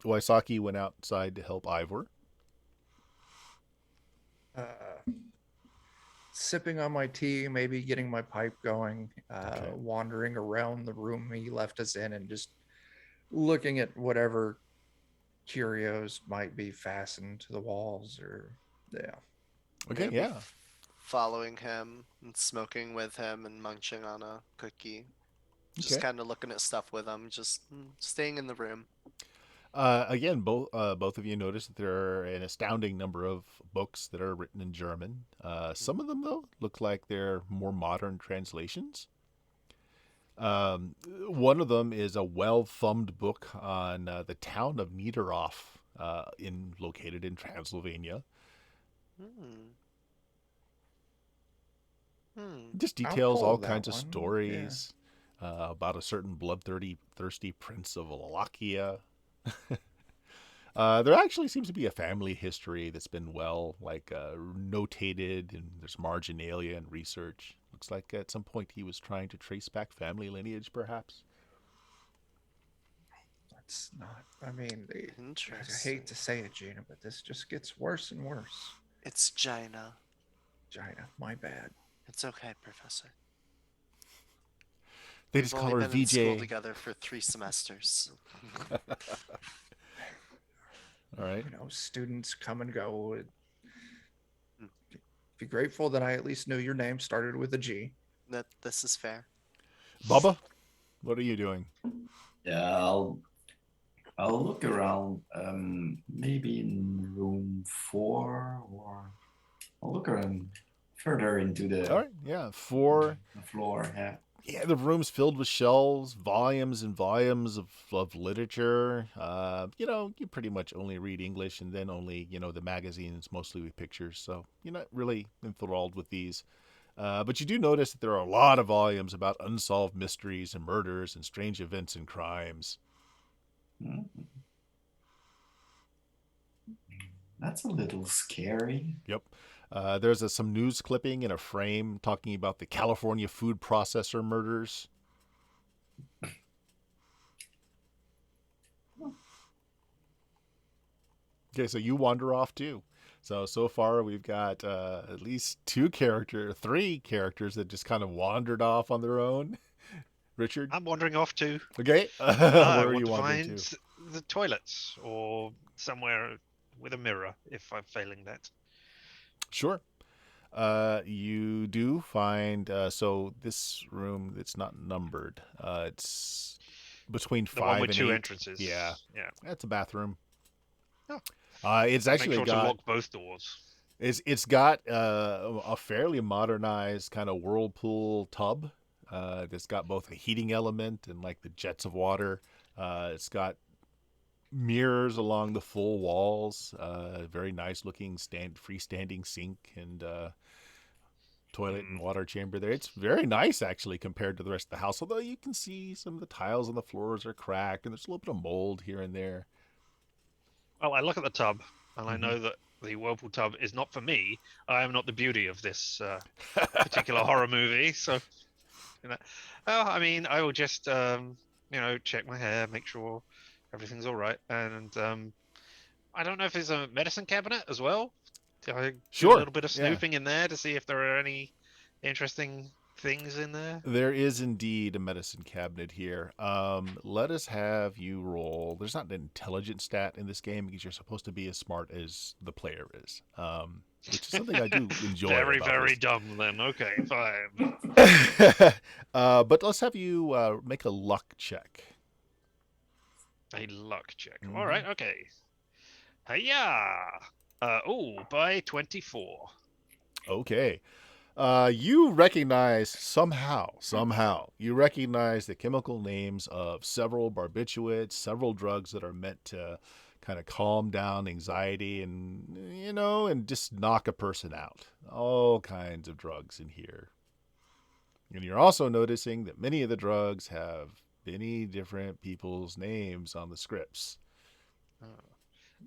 Waisaki went outside to help Ivor. Sipping on my tea, maybe getting my pipe going, Okay. wandering around the room he left us in and just looking at whatever curios might be fastened to the walls or Okay, Maybe yeah. Following him and smoking with him and munching on a cookie. Just Okay. kind of looking at stuff with him, just staying in the room. Again, both of you notice that there are an astounding number of books that are written in German. Some of them, though, look like they're more modern translations. One of them is a well-thumbed book on the town of Niederhof, located in Transylvania. Just I'll details pull all that kinds of one, stories about a certain thirsty prince of Wallachia. There actually seems to be a family history that's been well notated, and there's marginalia and research. Looks like at some point he was trying to trace back family lineage, perhaps. That It's not. I mean, I Interesting. hate to say it, Gina, but this just gets worse and worse. It's Gina. Gina, my bad. It's okay, Professor. They We've just call only her been in school VJ. together for 3 semesters. All right. You know, students come and go. Be grateful that I at least knew your name started with a G. This is fair. Bubba, what are you doing? Yeah, I'll look around. Maybe in room 4, or I'll look around further into All right. Yeah. 4. the floor. Yeah. Yeah, the room's filled with shelves, volumes and volumes of literature. You pretty much only read English, and then only, the magazines, mostly with pictures. So you're not really enthralled with these. But you do notice that there are a lot of volumes about unsolved mysteries and murders and strange events and crimes. Mhm. That's a little scary. Yep. There's some news clipping in a frame talking about the California food processor murders. Okay, so you wander off too. So far we've got at least 3 characters that just kind of wandered off on their own. Richard? I'm wandering off to. Okay. I Where are want you to wandering find to? the toilets or somewhere with a mirror if I'm failing that. Sure. You do find so this room, it's not numbered. It's between The one 5 with and 2 8. entrances. Yeah, Yeah. that's a bathroom. Oh. It's Make actually sure to got lock both doors. it's got a fairly modernized kind of whirlpool tub. That's got both a heating element and like the jets of water. It's got mirrors along the full walls. Very nice looking freestanding sink and toilet and water chamber there. It's very nice actually compared to the rest of the house. Although you can see some of the tiles on the floors are cracked and there's a little bit of mold here and there. Well, I look at the tub and I Mhm. know that the whirlpool tub is not for me. I am not the beauty of this particular horror movie. So, I mean, I will just, check my hair, make sure everything's all right. And I don't know if there's a medicine cabinet as well. Do I do Sure, a little bit of yeah. snooping in there to see if there are any interesting things in there? There is indeed a medicine cabinet here. Let us have you roll. There's not an intelligence stat in this game because you're supposed to be as smart as the player is, which is something I do enjoy. Very, about very this. dumb then. Okay, fine. But let's have you make a luck check. A luck check. Mhm. All right, okay. Hiya! By 24. Okay. You recognize somehow, you recognize the chemical names of several barbiturates, several drugs that are meant to kind of calm down anxiety and, and just knock a person out. All kinds of drugs in here. And you're also noticing that many of the drugs have many different people's names on the scripts.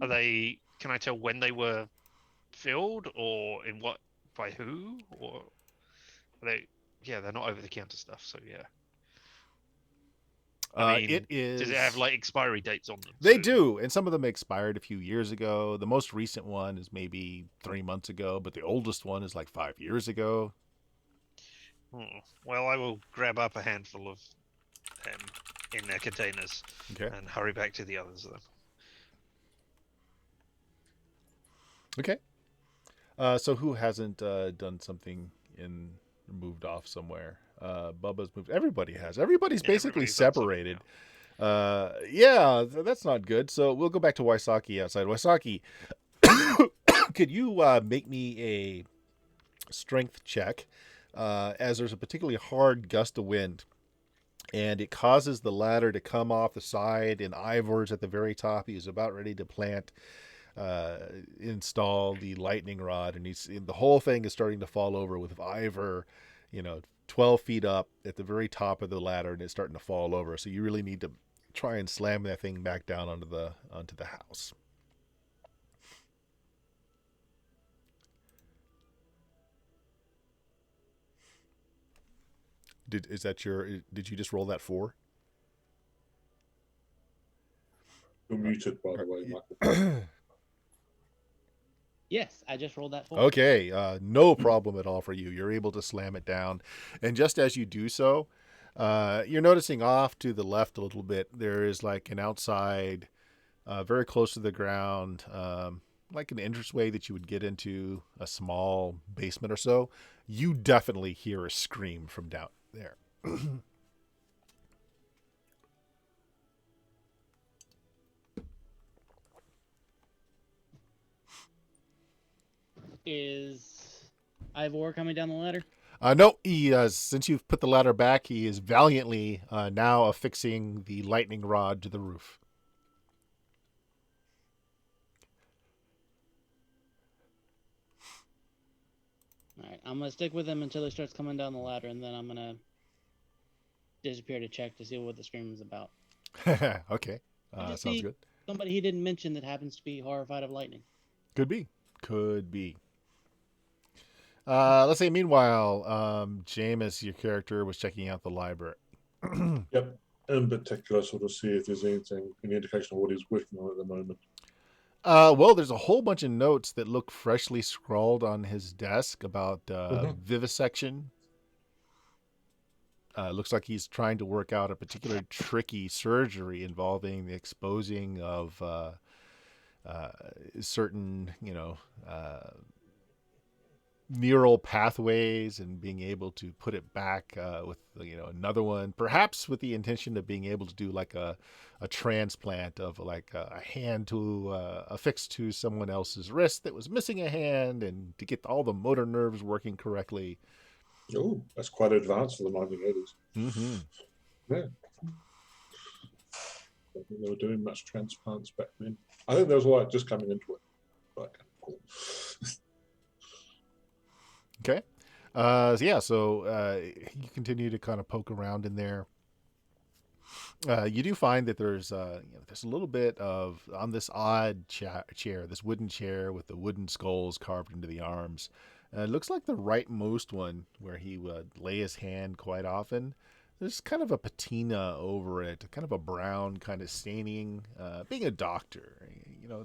Are they? Can I tell when they were filled, or in what by who, or are they? Yeah, they're not over the counter stuff. So yeah. I mean, It is. does it have like expiry dates on them? They So- do, and some of them expired a few years ago. The most recent one is maybe 3 months ago, but the oldest one is like 5 years ago. Well, I will grab up a handful of them in their containers Okay. and hurry back to the others. Then. Okay. So who hasn't done something and moved off somewhere? Bubba's moved. Everybody has. Everybody's Yeah, basically everybody's done something separated. now. That's not good. So we'll go back to Waisaki outside. Waisaki, could you make me a strength check? As there's a particularly hard gust of wind, and it causes the ladder to come off the side, and Ivor's at the very top. He's about ready to install the lightning rod, and the whole thing is starting to fall over with Ivor, 12 feet up at the very top of the ladder, and it's starting to fall over. So you really need to try and slam that thing back down onto the house. Did you just roll that 4? You're muted, by the way, Michael. Yes, I just rolled that 4. Okay, no problem at all for you. You're able to slam it down. And just as you do so, you're noticing off to the left a little bit, there is like an outside, very close to the ground, like an entranceway that you would get into a small basement or so. You definitely hear a scream from down there. Is Ivor coming down the ladder? No, he since you've put the ladder back, he is valiantly now affixing the lightning rod to the roof. All right, I'm gonna stick with him until he starts coming down the ladder, and then I'm gonna disappear to check to see what the scream is about. Okay, I just sounds see good. Somebody he didn't mention that happens to be horrified of lightning. Could be. Could be. Let's say, meanwhile, Jameis, your character, was checking out the library. Yep. In particular, sort of see if there's anything, any indication of what he's working on at the moment. Well, there's a whole bunch of notes that look freshly scrawled on his desk about vivisection. Looks like he's trying to work out a particular tricky surgery involving the exposing of certain, neural pathways and being able to put it back with another one, perhaps with the intention of being able to do like a transplant of like a hand to affixed to someone else's wrist that was missing a hand, and to get all the motor nerves working correctly. Oh, that's quite advanced for the 1980s. Mm-hmm. Yeah. I think they were doing much transplants back then. I think there was a lot just coming into it. But cool. Okay. So you continue to kind of poke around in there. You do find that there's there's a little bit of, on this odd chair, this wooden chair with the wooden skulls carved into the arms. It looks like the rightmost one where he would lay his hand quite often. There's kind of a patina over it, kind of a brown kind of staining. Being a doctor,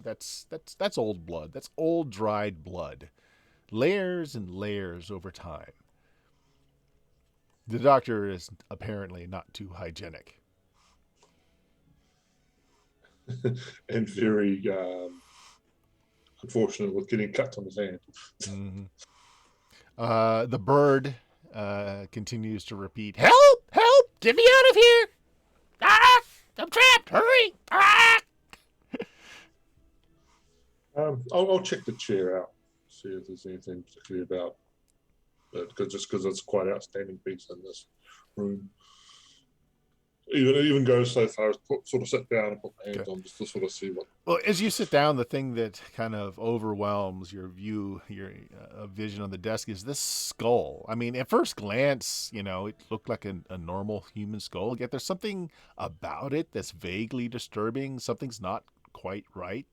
that's old blood. That's old dried blood. Layers and layers over time. The doctor is apparently not too hygienic. And very unfortunate with getting cuts on his hand. Mm-hmm. The bird continues to repeat, "Help! Help! Get me out of here! Ah! I'm trapped! Hurry! Ah!" I'll check the chair out, see if there's anything particularly about it, because it's quite an outstanding piece in this room. Even go so far as sort of sit down and put my hands on just to sort of see what. Well, as you sit down, the thing that kind of overwhelms your view, your vision on the desk, is this skull. I mean, at first glance, it looked like a normal human skull. Yet there's something about it that's vaguely disturbing. Something's not quite right.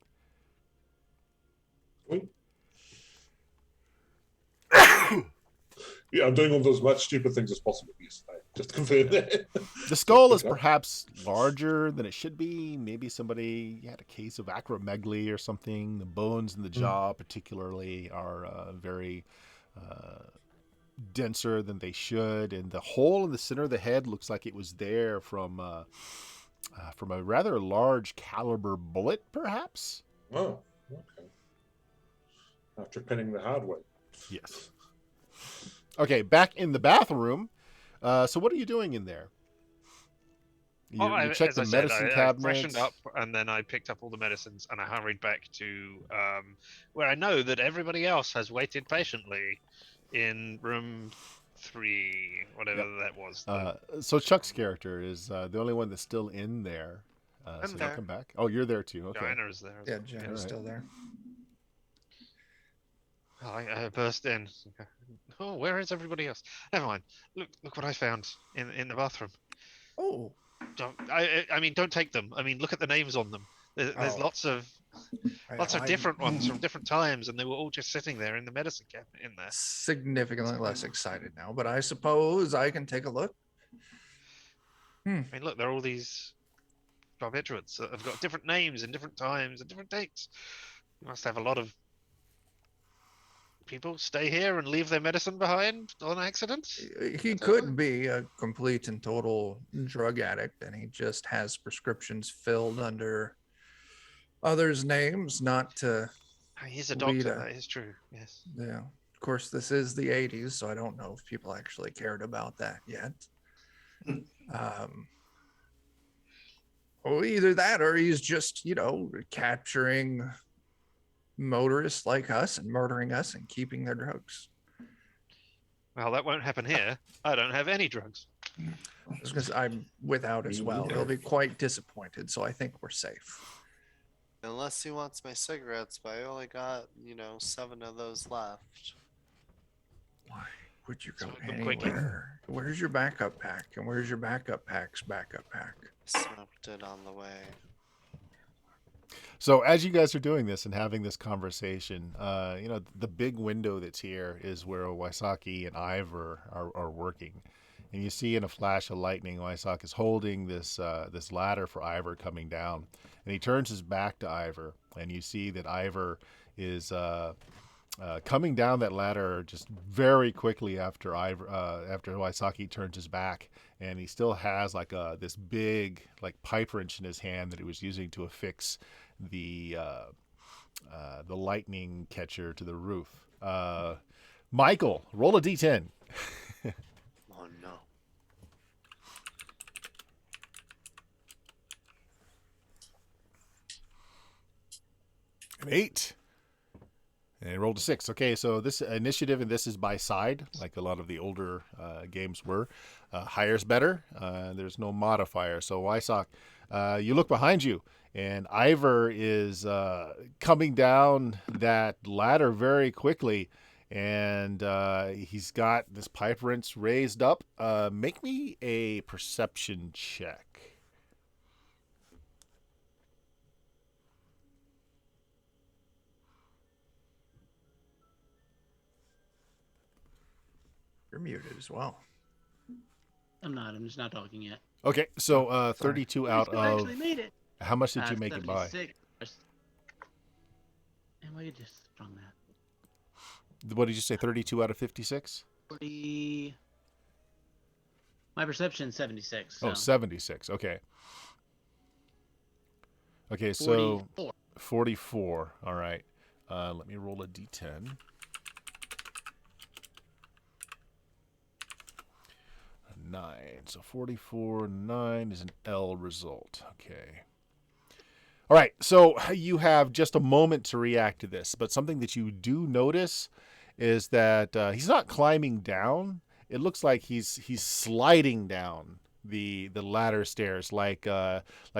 Yeah, I'm doing all as much stupid things as possible yesterday, just to confirm that. The skull is perhaps larger than it should be. Maybe somebody had a case of acromegaly or something. The bones in the jaw, particularly, are very denser than they should, and the hole in the center of the head looks like it was there from a rather large caliber bullet, perhaps. Oh, okay. After pinning the hard way. Yes. Okay, back in the bathroom. So what are you doing in there? You checked the medicine cabinet. I freshened up, and then I picked up all the medicines, and I hurried back to where I know that everybody else has waited patiently in room 3, whatever that was. So Chuck's character is the only one that's still in there. So there. he'll come back. Oh, you're there too. Okay. Joanna's there. Yeah, Jenna's still there. I burst in. Oh, where is everybody else? Never mind. Look what I found in the bathroom. Oh. Don't take them. I mean, look at the names on them. There's lots of different ones from different times, and they were all just sitting there in the medicine cabinet in there. Significantly less excited now, but I suppose I can take a look. I mean, look, there are all these barbiturates that have got different names and different times and different dates. You must have a lot of people stay here and leave their medicine behind on accident. He could be a complete and total drug addict, and he just has prescriptions filled under others' names, not to. He's a lead doctor. a- That is true. Yes. Yeah. Of course, this is the 80s, so I don't know if people actually cared about that yet. Or either that, or he's just, capturing motorists like us and murdering us and keeping their drugs. Well, that won't happen here. I don't have any drugs. Because I'm without as Me well. neither. He'll be quite disappointed, so I think we're safe. Unless he wants my cigarettes, but I only got, 7 of those left. Why would you go Smoke them quickly. anywhere? Where's your backup pack? And where's your backup pack's backup pack? Smoked it on the way. So as you guys are doing this and having this conversation, the big window that's here is where Wysocki and Ivor are working. And you see in a flash of lightning, Wysocki is holding this ladder for Ivor coming down. And he turns his back to Ivor, and you see that Ivor is coming down that ladder just very quickly after Wysocki turns his back. And he still has this big pipe wrench in his hand that he was using to affix the lightning catcher to the roof. Michael, roll a d10. Oh no. An 8. And he rolled a 6. Okay, so this initiative, and this is by side, like a lot of the older games were. Higher's better. There's no modifier. So Wysocki, you look behind you, and Ivor is coming down that ladder very quickly, and he's got this pipe wrench raised up. Make me a perception check. You're muted as well. I'm not. I'm just not talking yet. Okay, so 32 out I of... actually made it. How much did you make it by? 76. And why you just strung that? What did you say, 32 out of 56? 40. My perception 76. So Oh, 76. Okay. Okay, so 44. 44. All right. Let me roll a d10. 9. So 44, 9 is an L result. Okay. All right. So you have just a moment to react to this, but something that you do notice is that he's not climbing down. It looks like he's sliding down the ladder stairs, like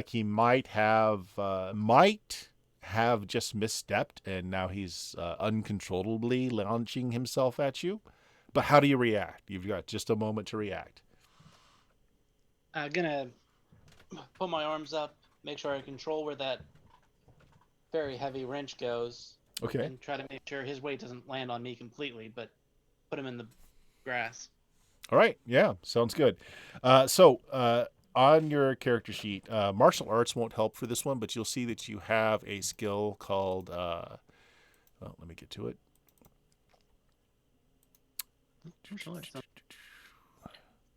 he might have just misstepped, and now he's uncontrollably launching himself at you. But how do you react? You've got just a moment to react. I'm gonna put my arms up, make sure I control where that very heavy wrench goes, Okay. and try to make sure his weight doesn't land on me completely, but put him in the grass. All right. Yeah, sounds good. So on your character sheet, martial arts won't help for this one, but you'll see that you have a skill called. Well, let me get to it. Martial arts.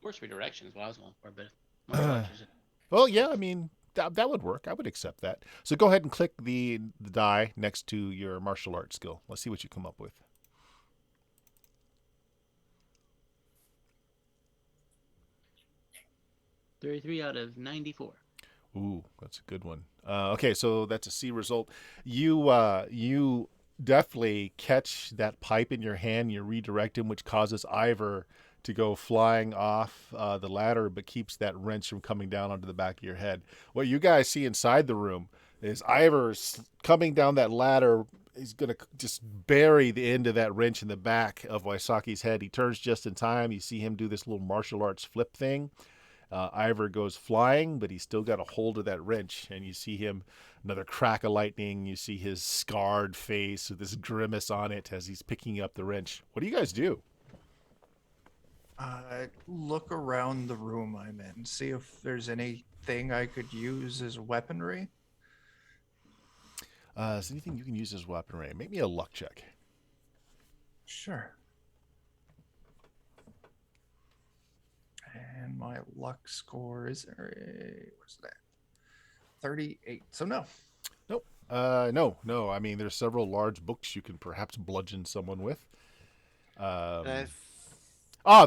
Force redirection is what I was going for, but martial arts is Well, yeah, I mean that would work. I would accept that. So go ahead and click the die next to your martial arts skill. Let's see what you come up with. 33 out of 94. Ooh, that's a good one. Okay, so that's a C result. You definitely catch that pipe in your hand. You redirect him, which causes Ivor to go flying off the ladder, but keeps that wrench from coming down onto the back of your head. What you guys see inside the room is Ivor coming down that ladder. He's going to just bury the end of that wrench in the back of Wysocki's head. He turns just in time. You see him do this little martial arts flip thing. Ivor goes flying, but he's still got a hold of that wrench, and you see him, another crack of lightning. You see his scarred face with this grimace on it as he's picking up the wrench. What do you guys do? Look around the room I'm in. See if there's anything I could use as weaponry. Is there anything you can use as weaponry? Make me a luck check. Sure. And my luck score is where's that? 38. So no. Nope. No. I mean, there's several large books you can perhaps bludgeon someone with. And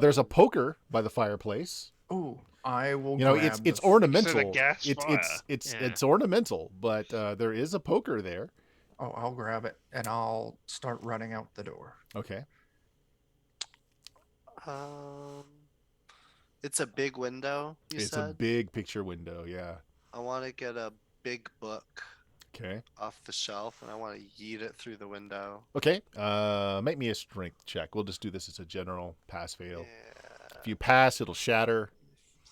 There's a poker by the fireplace. Oh, I will. You know, grab it's the- ornamental. gas fire. It's Yeah. ornamental, but there is a poker there. Oh, I'll grab it and I'll start running out the door. Okay. it's a big window, you It's said? a big picture window. Yeah. I want to get a big book Okay. off the shelf and I want to yeet it through the window. Okay. Make me a strength check. We'll just do this as a general pass fail. Yeah. If you pass, it'll shatter.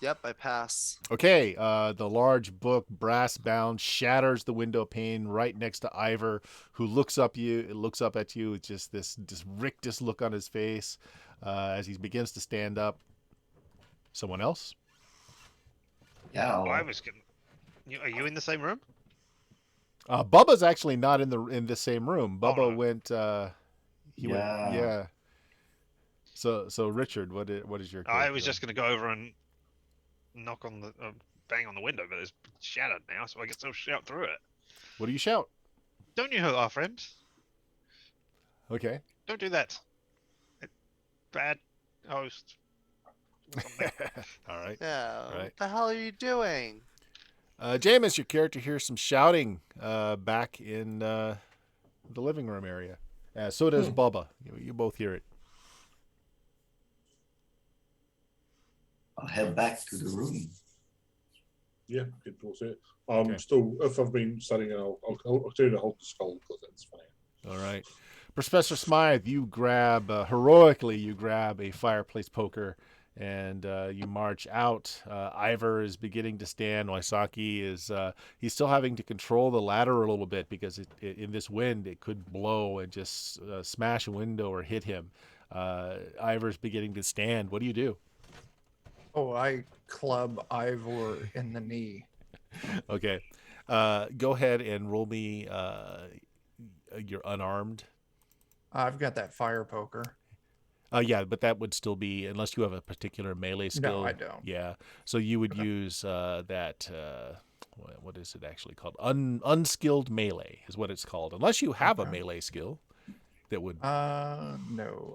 Yep, I pass. Okay, the large book, brass bound, shatters the window pane right next to Ivor, who looks up at you with just this rictus look on his face as he begins to stand up. Someone else? Yeah. Oh, I was gonna. Are you in the same room? Bubba's actually not in the same room. Oh, Bubba no. went. He went. Yeah. Yeah. So Richard, what is your? I character was doing? just gonna go over and knock on the bang on the window, but it's shattered now, so I guess I'll shout through it. What do you shout? Don't you hurt our friend? Okay. Don't do that. Bad host. Something. All right. Yeah. Right. What the hell are you doing? Jameis, your character hears some shouting back in the living room area. So does Bubba. You both hear it. I'll head back to the room. Yeah, get towards it. Okay. Still, if I've been studying, I'll continue to hold the skull because that's funny. All right. Professor Smythe, you grab, heroically, you grab a fireplace poker and you march out. Ivor is beginning to stand. Waisaki is, he's still having to control the ladder a little bit because in this wind, it could blow and just smash a window or hit him. Ivor's beginning to stand. What do you do? Oh, I club Ivor in the knee. Okay. Go ahead and roll me your unarmed. I've got that fire poker. Yeah, but that would still be, unless you have a particular melee skill. No, I don't. Yeah. So you would use that, what is it actually called? Unskilled melee is what it's called. Unless you have a Okay. melee skill that would. No,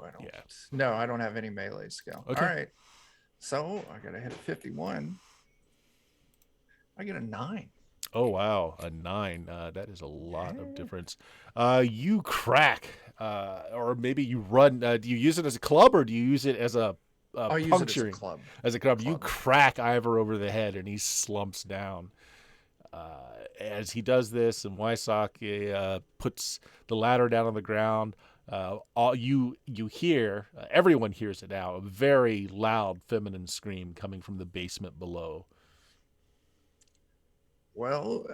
I don't. Yeah. No, I don't have any melee skill. Okay. All right. So I gotta hit a 51. I get a 9. Oh, wow. A 9. That is a lot of difference. You crack, or maybe you run. Do you use it as a club or do you use it as a I'll use it as a puncturing? club. As a club, you Club. crack Ivor over the head and he slumps down. As he does this, and Waisaki puts the ladder down on the ground, you hear, everyone hears it now, a very loud feminine scream coming from the basement below. Well,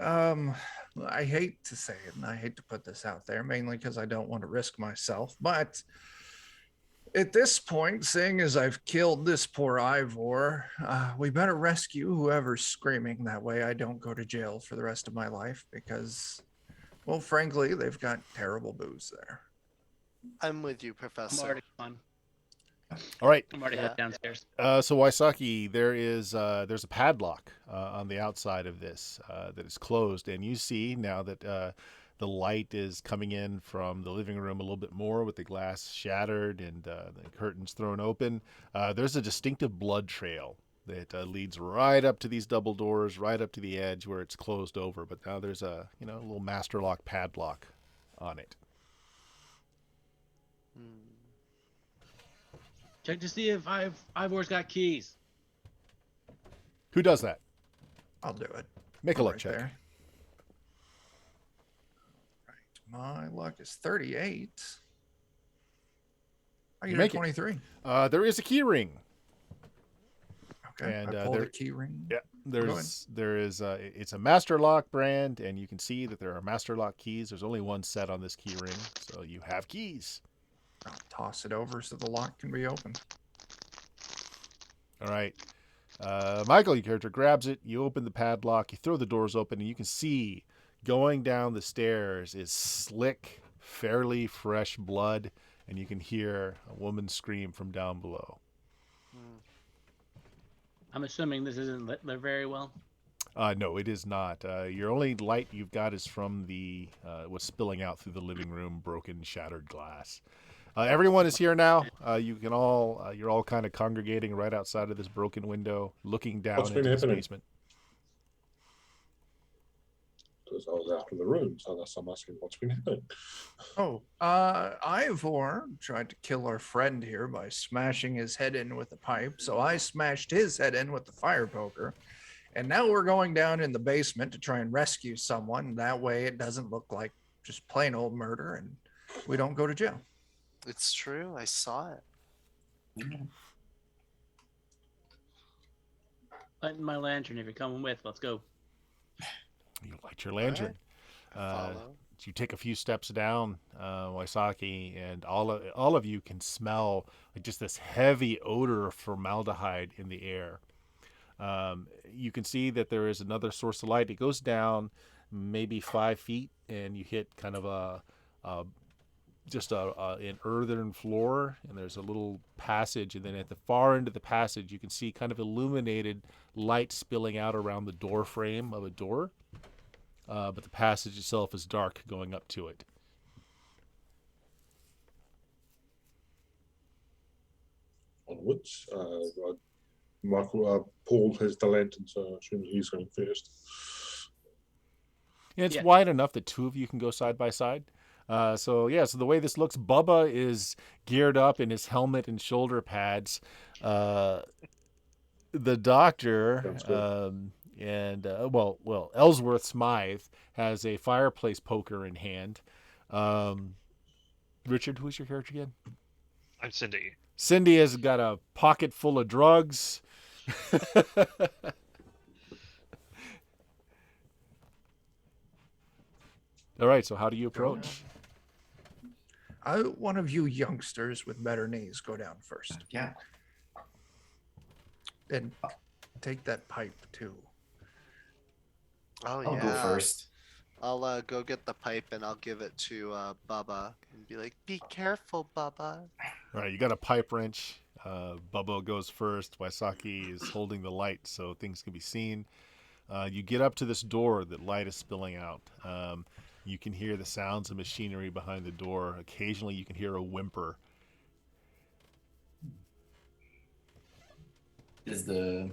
I hate to say it, and I hate to put this out there, mainly because I don't want to risk myself. But at this point, seeing as I've killed this poor Ivor, we better rescue whoever's screaming. That way I don't go to jail for the rest of my life because, well, frankly, they've got terrible booze there. I'm with you, I'm Professor. already on. All right. I'm already Yeah. head downstairs. So Waisaki, there's a padlock on the outside of this that is closed, and you see now that the light is coming in from the living room a little bit more with the glass shattered and the curtains thrown open. There's a distinctive blood trail that leads right up to these double doors, right up to the edge where it's closed over. But now there's a little master lock padlock on it. Hmm. Check to see if Ivor's got keys. Who does that? I'll do it. Make a I'm luck right check. there. Right. My luck is 38. I get a Make it. 23. There is a key ring. Okay. And, I pull there- the key ring. Yeah, ahead. it's a master lock brand, and you can see that there are master lock keys. There's only one set on this key ring, so you have keys. I'll toss it over so the lock can be opened. All right. Michael, your character, grabs it. You open the padlock. You throw the doors open, and you can see going down the stairs is slick, fairly fresh blood, and you can hear a woman scream from down below. I'm assuming this isn't lit there very well. No, it is not. Your only light you've got is from the what's spilling out through the living room, broken, shattered glass. Everyone is here now. You can all you're all kind of congregating right outside of this broken window, looking down What's been into this happening? basement. Because I was out of the room, so that's I'm asking what's been happening. Oh, Ivor tried to kill our friend here by smashing his head in with a pipe. So I smashed his head in with the fire poker. And now we're going down in the basement to try and rescue someone. That way it doesn't look like just plain old murder and we don't go to jail. It's true. I saw it. Lighting my lantern if you're coming with. Let's go. You light your lantern. Follow. You take a few steps down, Waisaki, and all of you can smell like just this heavy odor of formaldehyde in the air. You can see that there is another source of light. It goes down maybe 5 feet, and you hit kind of an earthen floor, and there's a little passage, and then at the far end of the passage, you can see kind of illuminated light spilling out around the door frame of a door. But the passage itself is dark going up to it. Onwards. Michael, Paul has the lantern, so I assume he's going first. Yeah, it's Yeah. wide enough that two of you can go side by side. So the way this looks, Bubba is geared up in his helmet and shoulder pads. The doctor Sounds good. and Ellsworth Smythe has a fireplace poker in hand. Richard, who's your character again? I'm Cindy. Cindy has got a pocket full of drugs. All right, so how do you approach? One of you youngsters with better knees go down first. Yeah. And take that pipe too. Oh I'll yeah. go first. I'll go get the pipe and I'll give it to Bubba and be like, "Be careful, Bubba." All right, you got a pipe wrench. Bubba goes first. Waisaki is holding the light so things can be seen. You get up to this door that light is spilling out. You can hear the sounds of machinery behind the door. Occasionally you can hear a whimper. Is the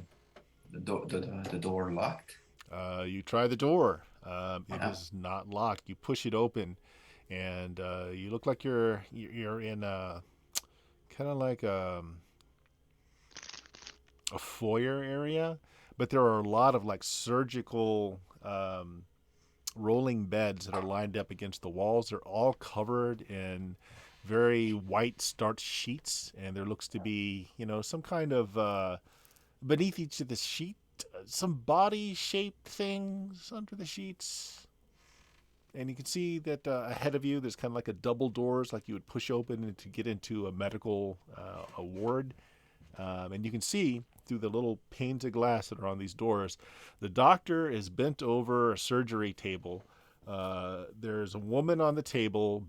door locked? You try the door. It Yeah. is not locked. You push it open, and you look like you're in a kind of like a foyer area, but there are a lot of like surgical rolling beds that are lined up against the walls. They're all covered in very white starch sheets, and there looks to be some kind of beneath each of the sheet some body-shaped things under the sheets. And you can see that ahead of you, there's kind of like a double doors, like you would push open to get into a medical ward. And you can see through the little panes of glass that are on these doors, the doctor is bent over a surgery table. There's a woman on the table.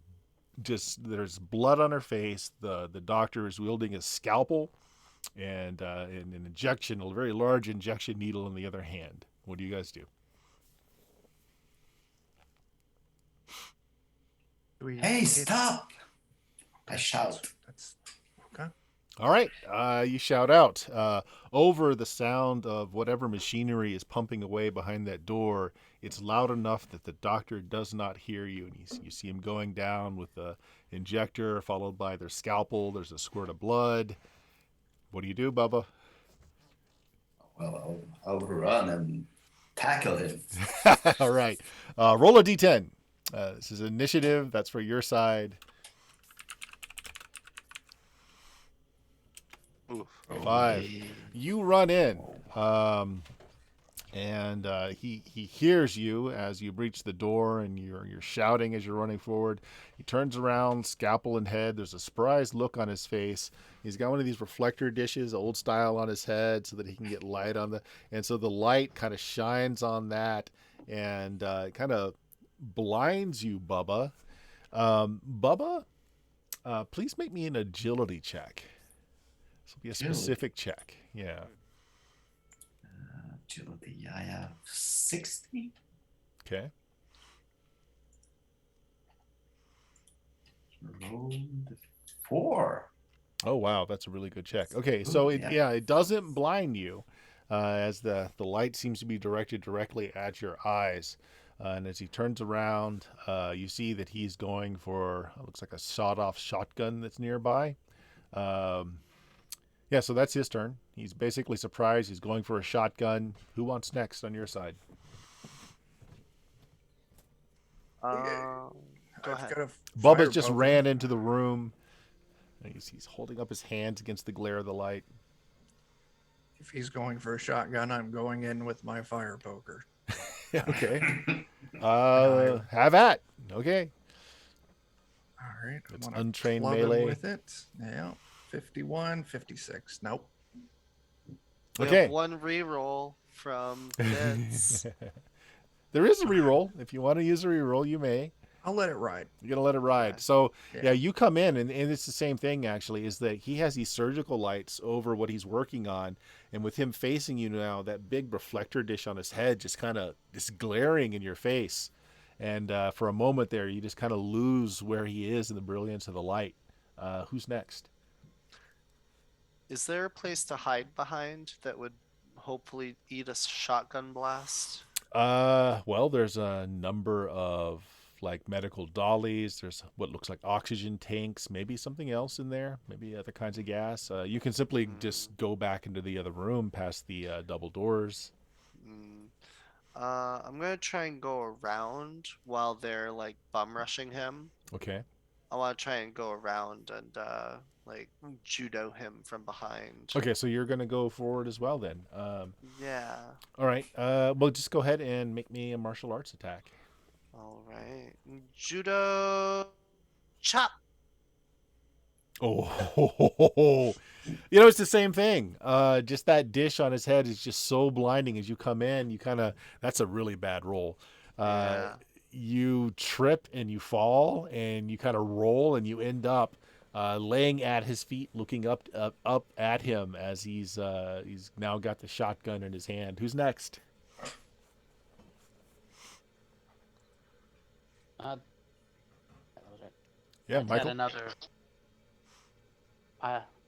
There's blood on her face. The doctor is wielding a scalpel and an injection, a very large injection needle in the other hand. What do you guys do? Hey, stop! I shout. That's okay. All right, you shout out over the sound of whatever machinery is pumping away behind that door. It's loud enough that the doctor does not hear you, and you see him going down with the injector, followed by their scalpel. There's a squirt of blood. What do you do, Bubba? Well, I'll run and tackle him. All right, roll a d10. This is initiative. That's for your side. Oof. 5. You run in. and he hears you as you breach the door, and you're shouting as you're running forward. He turns around, scalpel in head. There's a surprised look on his face. He's got one of these reflector dishes, old style, on his head, so that he can get light on the. And so the light kind of shines on that, and kind of blinds you, Bubba. Bubba, please make me an agility check. This will be a specific check. Yeah. Agility, I have 60. Okay. Rolled 4. Oh wow, that's a really good check. Okay, so it doesn't blind you, as the light seems to be directed directly at your eyes, and as he turns around, you see that he's going for looks like a sawed-off shotgun that's nearby. Yeah, so that's his turn. He's basically surprised. He's going for a shotgun. Who wants next on your side? Go ahead. Bubba just ran into the room. He's holding up his hands against the glare of the light. If he's going for a shotgun, I'm going in with my fire poker. Okay. Have at. Okay. All right. It's I'm gonna untrained club him melee. with it. Yeah. 51, 56. Nope. We Okay. have one reroll from Vince. There is a reroll. If you want to use a reroll, you may. I'll let it ride. You're gonna let it ride. Okay. So Yeah. you come in, and it's the same thing actually. Is that he has these surgical lights over what he's working on, and with him facing you now, that big reflector dish on his head just kind of just glaring in your face, and for a moment there, you just kind of lose where he is in the brilliance of the light. Who's next? Is there a place to hide behind that would hopefully eat a shotgun blast? Well, there's a number of like medical dollies. There's what looks like oxygen tanks, maybe something else in there, maybe other kinds of gas. You can simply just go back into the other room past the double doors. I'm gonna try and go around while they're like bum rushing him. Okay. I want to try and go around and like judo him from behind. Okay, so you're gonna go forward as well then. Yeah. All right. Well, just go ahead and make me a martial arts attack. All right. Judo chop. Oh, it's the same thing. Just that dish on his head is just so blinding. As you come in, that's a really bad roll. Yeah. You trip and you fall and you kind of roll and you end up laying at his feet, looking up at him as he's now got the shotgun in his hand. Who's next? That was it. Yeah, Add Michael. another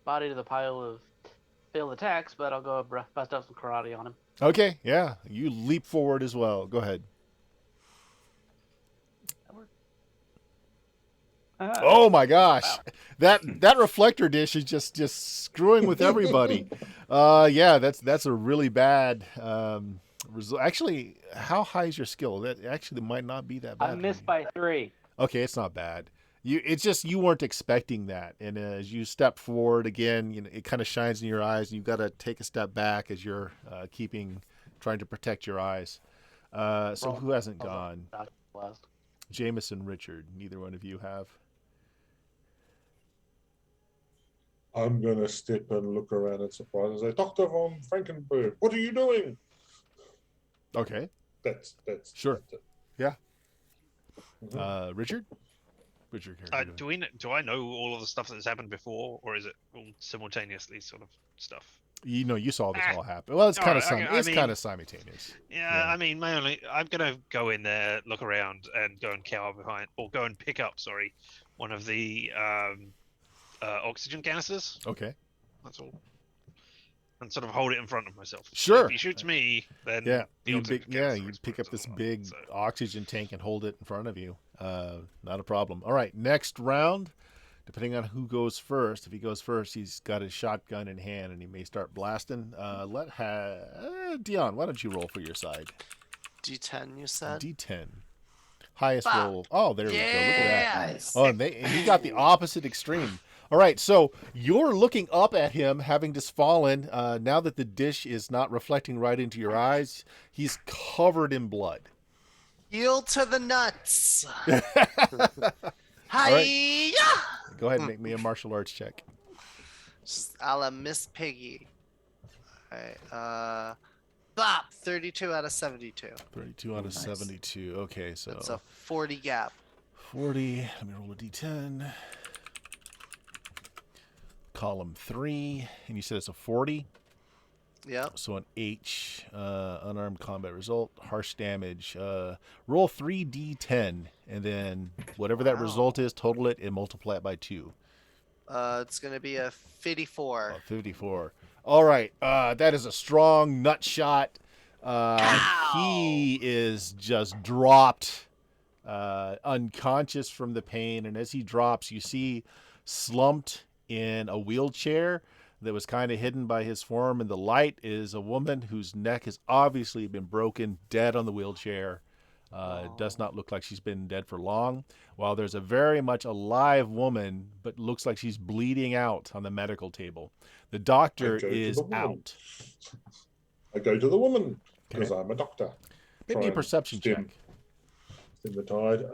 body to the pile of failed attacks, but I'll go bust out some karate on him. Okay, yeah, you leap forward as well. Go ahead. Oh my gosh, Wow. that reflector dish is just screwing with everybody. Yeah, that's a really bad result. Actually, how high is your skill? That actually might not be that bad. I missed by 3. Okay, it's not bad. It's just you weren't expecting that, and as you step forward again, it kind of shines in your eyes, and you've got to take a step back as you're trying to protect your eyes. So who hasn't gone? Jameson, Richard. Neither one of you have. I'm going to step and look around in surprise and say, Dr. von Frankenberg, what are you doing? Okay, That's Sure. that's it. Yeah. Mhm. Richard. Richard, here. Do I know all of the stuff that's happened before, or is it all simultaneously sort of stuff? You saw this all happen. Well, it's kind of Alright, I mean- kind of simultaneous. Yeah, Yeah. I mean, I'm gonna go in there, look around, and go and cower behind, or go and pick up, one of the oxygen canisters. Okay. That's all, and sort of hold it in front of myself. Sure. If he shoots me, then Yeah, the you oxygen you canister pick up explodes this as well, big so- oxygen tank and hold it in front of you. Not a problem. All right, next round. Depending on who goes first, if he goes first, he's got his shotgun in hand and he may start blasting. Dion, why don't you roll for your side? D10, you said? D10. Highest Bah. roll. Oh, there we go. Look at that. Yeah. Nice. Oh, and he got the opposite extreme. All right, so you're looking up at him, having just fallen. Now that the dish is not reflecting right into your eyes, he's covered in blood. Heel to the nuts. right. Hiya! Go ahead and make me a martial arts check. Just a la Miss Piggy. Alright, bop! 32 out of 72. 32 out of Nice. 72. Okay, so That's a 40 gap. 40. Let me roll a d10. Column 3. And you said it's a 40. Yep. So an H, unarmed combat result, harsh damage. Roll 3d10, and then whatever that Wow. result is, total it and multiply it by 2. It's gonna be a 54. Oh, 54. All right, that is a strong nut shot. He is just dropped, unconscious from the pain, and as he drops, you see slumped in a wheelchair that was kind of hidden by his form in the light is a woman whose neck has obviously been broken, dead on the wheelchair. It does not look like she's been dead for long, while there's a very much alive woman, but looks like she's bleeding out on the medical table. The doctor Okay, to is the woman. out. I go to the woman because Okay. I'm a doctor. Give Try me a and perception stem- check. stem the tide.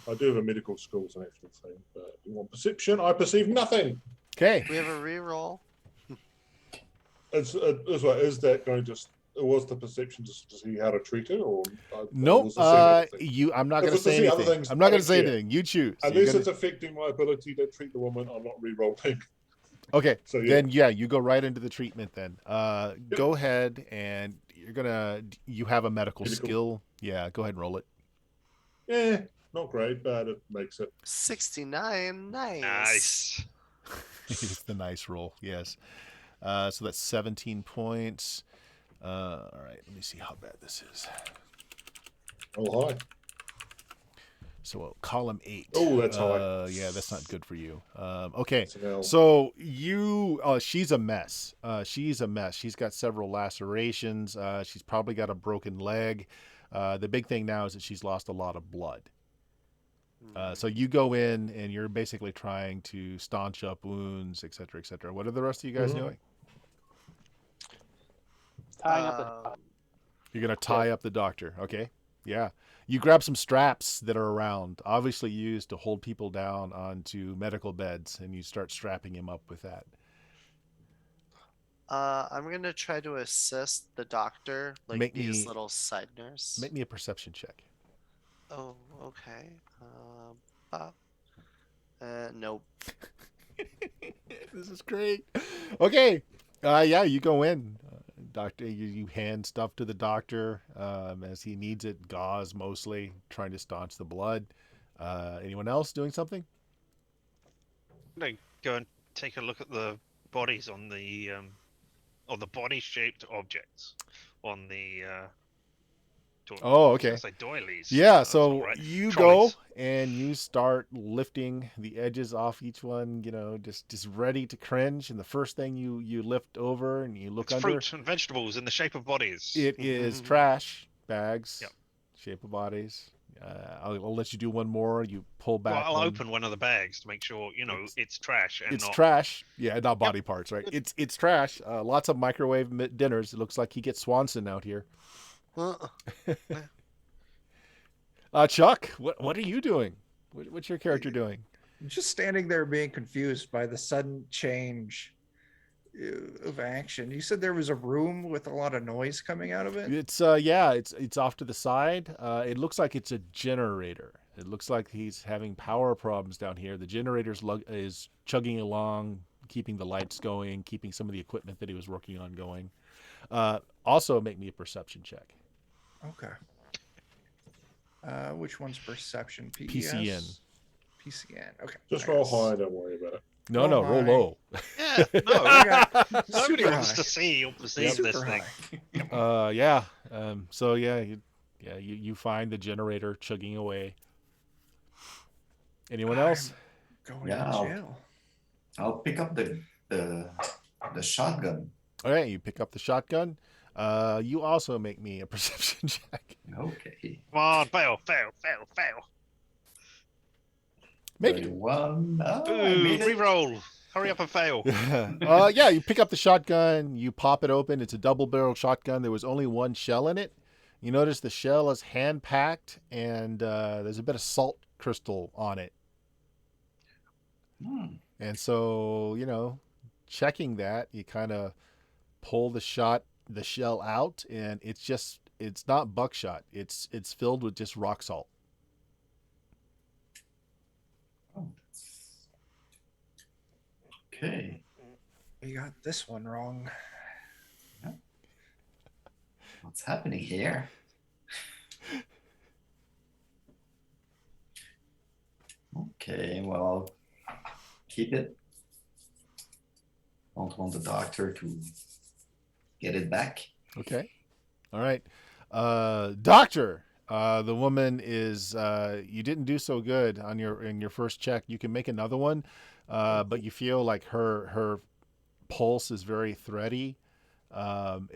I do have a medical skills and actual thing, but you want perception? I perceive nothing. Okay. We have a reroll. Is that going to? Was the perception just to see how to treat her, or Nope. was it seeing other things? I'm not If going to it's to say see other anything. things, I'm not I going to don't say care. anything. You choose. You're Unless gonna- it's affecting my ability to treat the woman, I'm not re-rolling. Okay, So, yeah. then yeah, you go right into the treatment then. Go ahead and you have a medical Medical. skill. Yeah, go ahead and roll it. Yeah, not great, but it makes it. 69. Nice. Nice. It's the nice roll, yes. So that's 17 points. All right, let me see how bad this is. Oh, hi. So column 8. Oh, that's high. Yeah, that's not good for you. Okay. It's an L. So she's a mess. She's a mess. She's got several lacerations. She's probably got a broken leg. The big thing now is that she's lost a lot of blood. So you go in and you're basically trying to staunch up wounds, et cetera, et cetera. What are the rest of you guys Mhm. doing? Tying up the Um, You're going to tie up the doctor. Okay. Yeah. You grab some straps that are around, obviously used to hold people down onto medical beds, and you start strapping him up with that. I'm gonna try to assist the doctor, like Make be his me- little side nurse. Make me a perception check. Oh, okay. Bop. Nope. This is great. Okay. Yeah, you go in. Doctor, you hand stuff to the doctor as he needs it, gauze mostly, trying to staunch the blood. Anyone else doing something? I'm gonna go and take a look at the bodies on the body-shaped objects on the. Oh, okay. I say doilies. Yeah, That's so not right. you Trolleys. go and you start lifting the edges off each one, just ready to cringe. And the first thing you lift over and you look It's under, fruit and vegetables in the shape of bodies. it is trash bags, Yep. shape of bodies. I'll let you do one more. You pull back. Well, I'll one. open one of the bags to make sure it's trash and It's not. trash. Yeah, not body parts, right? It's trash. Lots of microwave dinners. It looks like he gets Swanson out here. Chuck, what are you doing? What's your character doing? Just standing there being confused by the sudden change of action. You said there was a room with a lot of noise coming out of it? It's it's off to the side. It looks like it's a generator. It looks like he's having power problems down here. The generator's is chugging along, keeping the lights going, keeping some of the equipment that he was working on going. Also, make me a perception check. Okay. Which one's perception? PES? PCN. PCN. Okay. Just I roll guess. high, don't worry about it. No, Oh roll my. low. Yeah, no. I got Nobody super wants high. to see or perceive Super this thing. high. Yeah. So you find the generator chugging away. Anyone else? Going Yeah, to I'll- jail. I'll pick up the shotgun. All right, you pick up the shotgun. You also make me a perception check. Okay. Come on, fail, fail, fail, fail. Make it. 31. Oh, I Ooh, made it. reroll. Hurry up and fail. Yeah, you pick up the shotgun, you pop it open. It's a double barrel shotgun. There was only one shell in it. You notice the shell is hand packed, and there's a bit of salt crystal on it. Hmm. And so, checking that, you kind of pull the shell out, and it's not buckshot. It's filled with just rock salt. Oh, okay. We got this one wrong. What's happening here? Okay, well, I'll keep it. Don't want the doctor to get it back. Okay. All right. Doctor, the woman is you didn't do so good on your first check. You can make another one, but you feel like her pulse is very thready.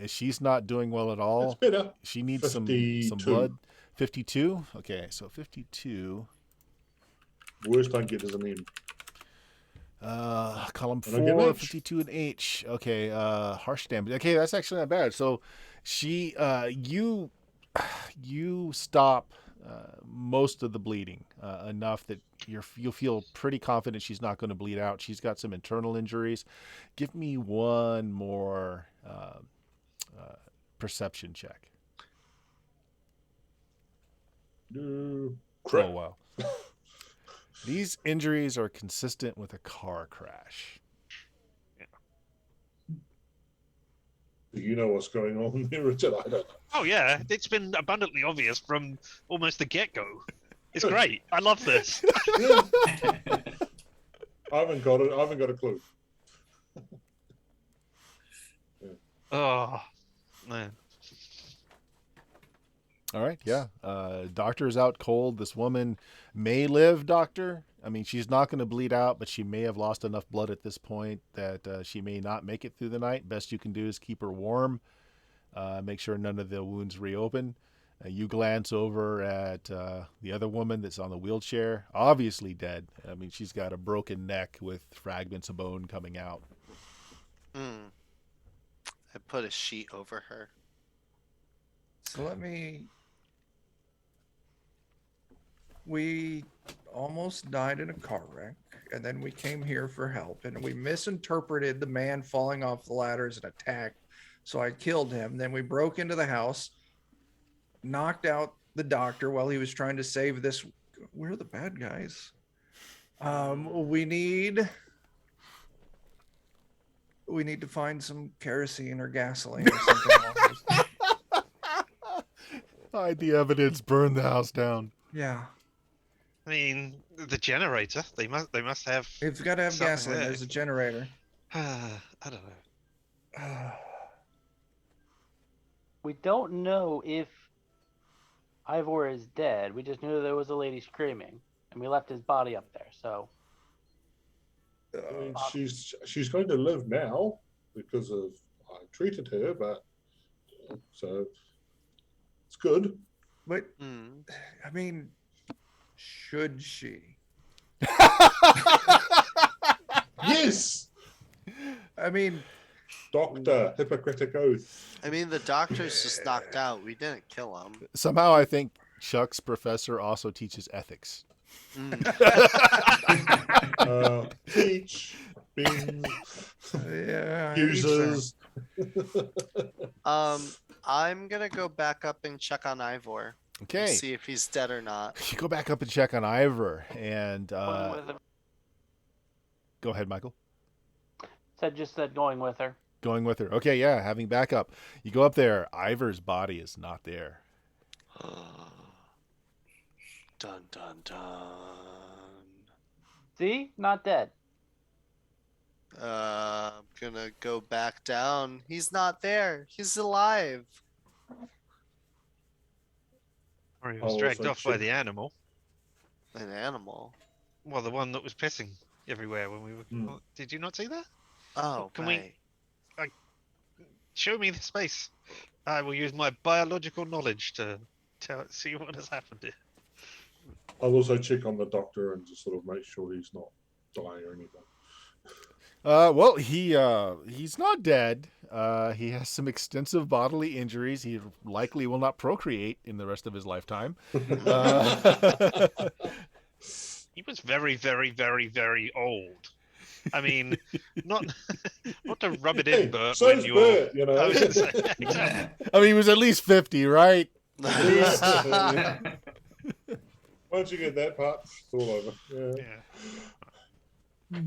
She's not doing well at That's all. better. She needs some 52. blood. 52. Okay, so 52. Worst I get is an M. Column And I get an 4, H. 52 and H. Okay, harsh damage. Okay, that's actually not bad. So she you stop most of the bleeding enough that you'll feel pretty confident she's not going to bleed out. She's got some internal injuries. Give me one more perception check. Crap. Oh wow. These injuries are consistent with a car crash. Do you know what's going on here, Richard? I don't know. Oh yeah, it's been abundantly obvious from almost the get-go. It's great. I love this. Yeah. I haven't got a clue. Oh man. All right, yeah. Doctor is out cold. This woman may live, doctor. I mean, she's not going to bleed out, but she may have lost enough blood at this point that she may not make it through the night. Best you can do is keep her warm. Make sure none of the wounds reopen. You glance over at the other woman that's on the wheelchair, obviously dead. I mean, she's got a broken neck with fragments of bone coming out. I put a sheet over her. So we almost died in a car wreck, and then we came here for help, and we misinterpreted the man falling off the ladder as an attack. So I killed him. Then we broke into the house, knocked out the doctor while he was trying to save this. We're the bad guys. We need to find some kerosene or gasoline or something along those lines. Hide the evidence, burn the house down. Yeah. I mean, the generator. They must have. It's got to have Something gasoline. there. There's a generator. I don't know. We don't know if Ivor is dead. We just knew there was a lady screaming, and we left his body up there. So I mean, she's going to live now because of I treated her, but so it's good. But I mean, should she? Yes, I mean, Doctor, Hippocratic Oath. I mean, the doctor's just knocked out. We didn't kill him. Somehow I think Chuck's professor also teaches ethics. Peach, beans, yeah. users. I'm gonna go back up and check on Ivor. Okay. See if he's dead or not. You go back up and check on Ivor, and going with her. go ahead, Michael. Said going with her. Going with her. Okay, yeah, having backup. You go up there. Ivor's body is not there. Dun dun dun. See, not dead. I'm gonna go back down. He's not there. He's alive. Or he was Oh, dragged so off by shit. the animal. An animal. Well, the one that was pissing everywhere when we were. Hmm. Did you not see that? Oh, Can we- right. Show me the space. I will use my biological knowledge to see what has happened here. I'll also check on the doctor and just sort of make sure he's not dying or anything. Well, he's not dead. He has some extensive bodily injuries. He likely will not procreate in the rest of his lifetime. He was very, very, very, very old. I mean, not to rub it in, Bert. So's when you're, Bert, you know. I was gonna say, exactly. I mean, he was at least 50, right? Once you get that part, it's all over. Yeah. Yeah.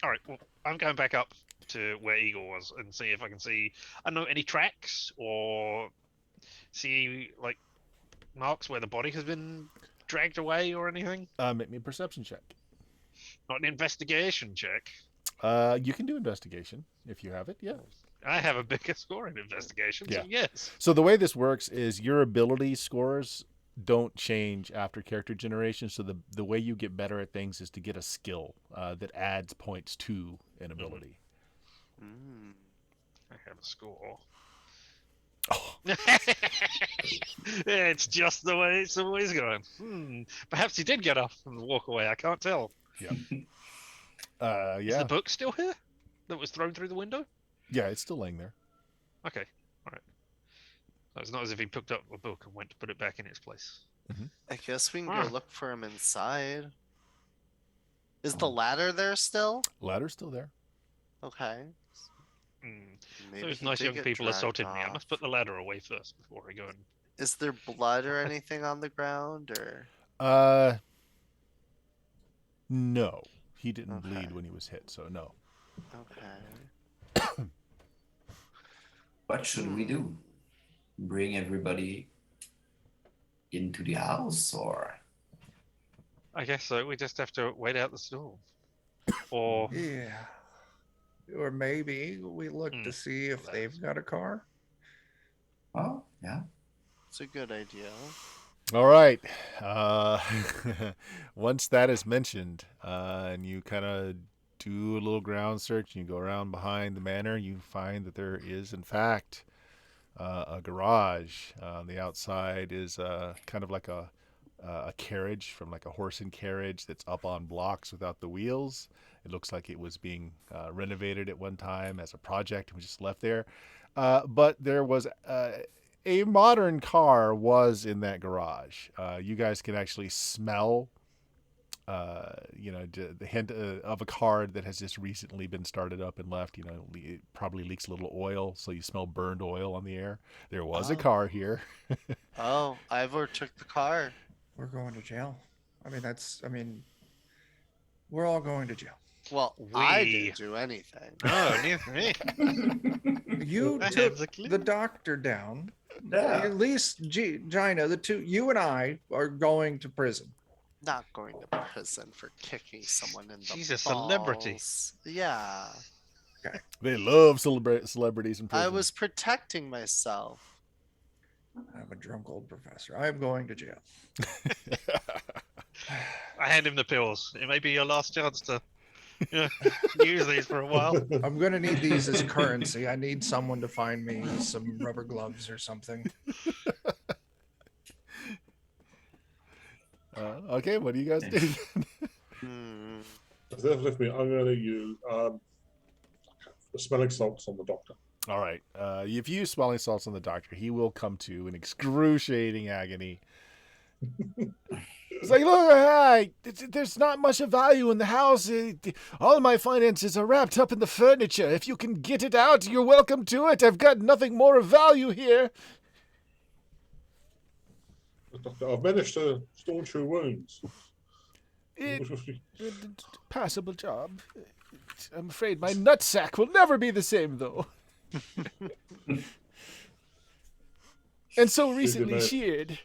All right. Well, I'm going back up to where Eagle was and see if I can see, I don't know, any tracks or see like marks where the body has been dragged away or anything. Make me a perception check. Not an investigation check. You can do investigation if you have it. Yeah. I have a bigger score in investigation, so yes. So the way this works is your ability scores don't change after character generation. So the way you get better at things is to get a skill that adds points to an ability. I have a score. Oh. It's just the way it's always going. Perhaps he did get up and walk away. I can't tell. Yeah. Is Yeah. the book still here that was thrown through the window? Yeah, it's still laying there. Okay. All right. So it's not as if he picked up a book and went to put it back in its place. I guess we can Ah. go look for him inside. Is the ladder there still? Ladder's still there. Okay. Maybe Those he nice did young get people dragged assaulted me. I off. must put the ladder away first before I go and. Is there blood or anything on the ground, or? No. He didn't Okay. bleed when he was hit, so no. Okay. What should we do? Bring everybody into the house, or I guess so. We just have to wait out the storm. Or Yeah. Or maybe we look Hmm. to see if they've got a car. oh yeah, It's a good idea. All right. Once that is mentioned, and you kind of do a little ground search, and you go around behind the manor, you find that there is, in fact, a garage. On the outside is kind of like a carriage from like a horse and carriage that's up on blocks without the wheels. It looks like it was being renovated at one time as a project and was just left there. But there was a modern car was in that garage. You guys can actually smell, the hint of a car that has just recently been started up and left. It probably leaks a little oil, so you smell burned oil on the air. There was a Oh. car here. Oh, Ivor took the car. We're going to jail. We're all going to jail. Well, I We- didn't do anything. no, neither me. You My took hands are clean. the doctor down. yeah. At least Gina, the two, you and I are going to prison. Not going to prison for kicking someone in the She's a celebrity. balls. Yeah. They love celebrities in prison. I was protecting myself. I'm a drunk old professor. I'm going to jail. I hand him the pills. It may be your last chance to use these for a while. I'm going to need these as currency. I need someone to find me some rubber gloves or something. Okay, what do you guys do? Hmm. If they've left me, I'm going to use smelling salts on the doctor. All right. If you use smelling salts on the doctor, he will come to in excruciating agony. It's like, look, there's not much of value in the house. All of my finances are wrapped up in the furniture. If you can get it out, you're welcome to it. I've got nothing more of value here. Doctor, I've managed to staunch your wounds. Passable job. I'm afraid my nutsack will never be the same, though. And so recently man. sheared.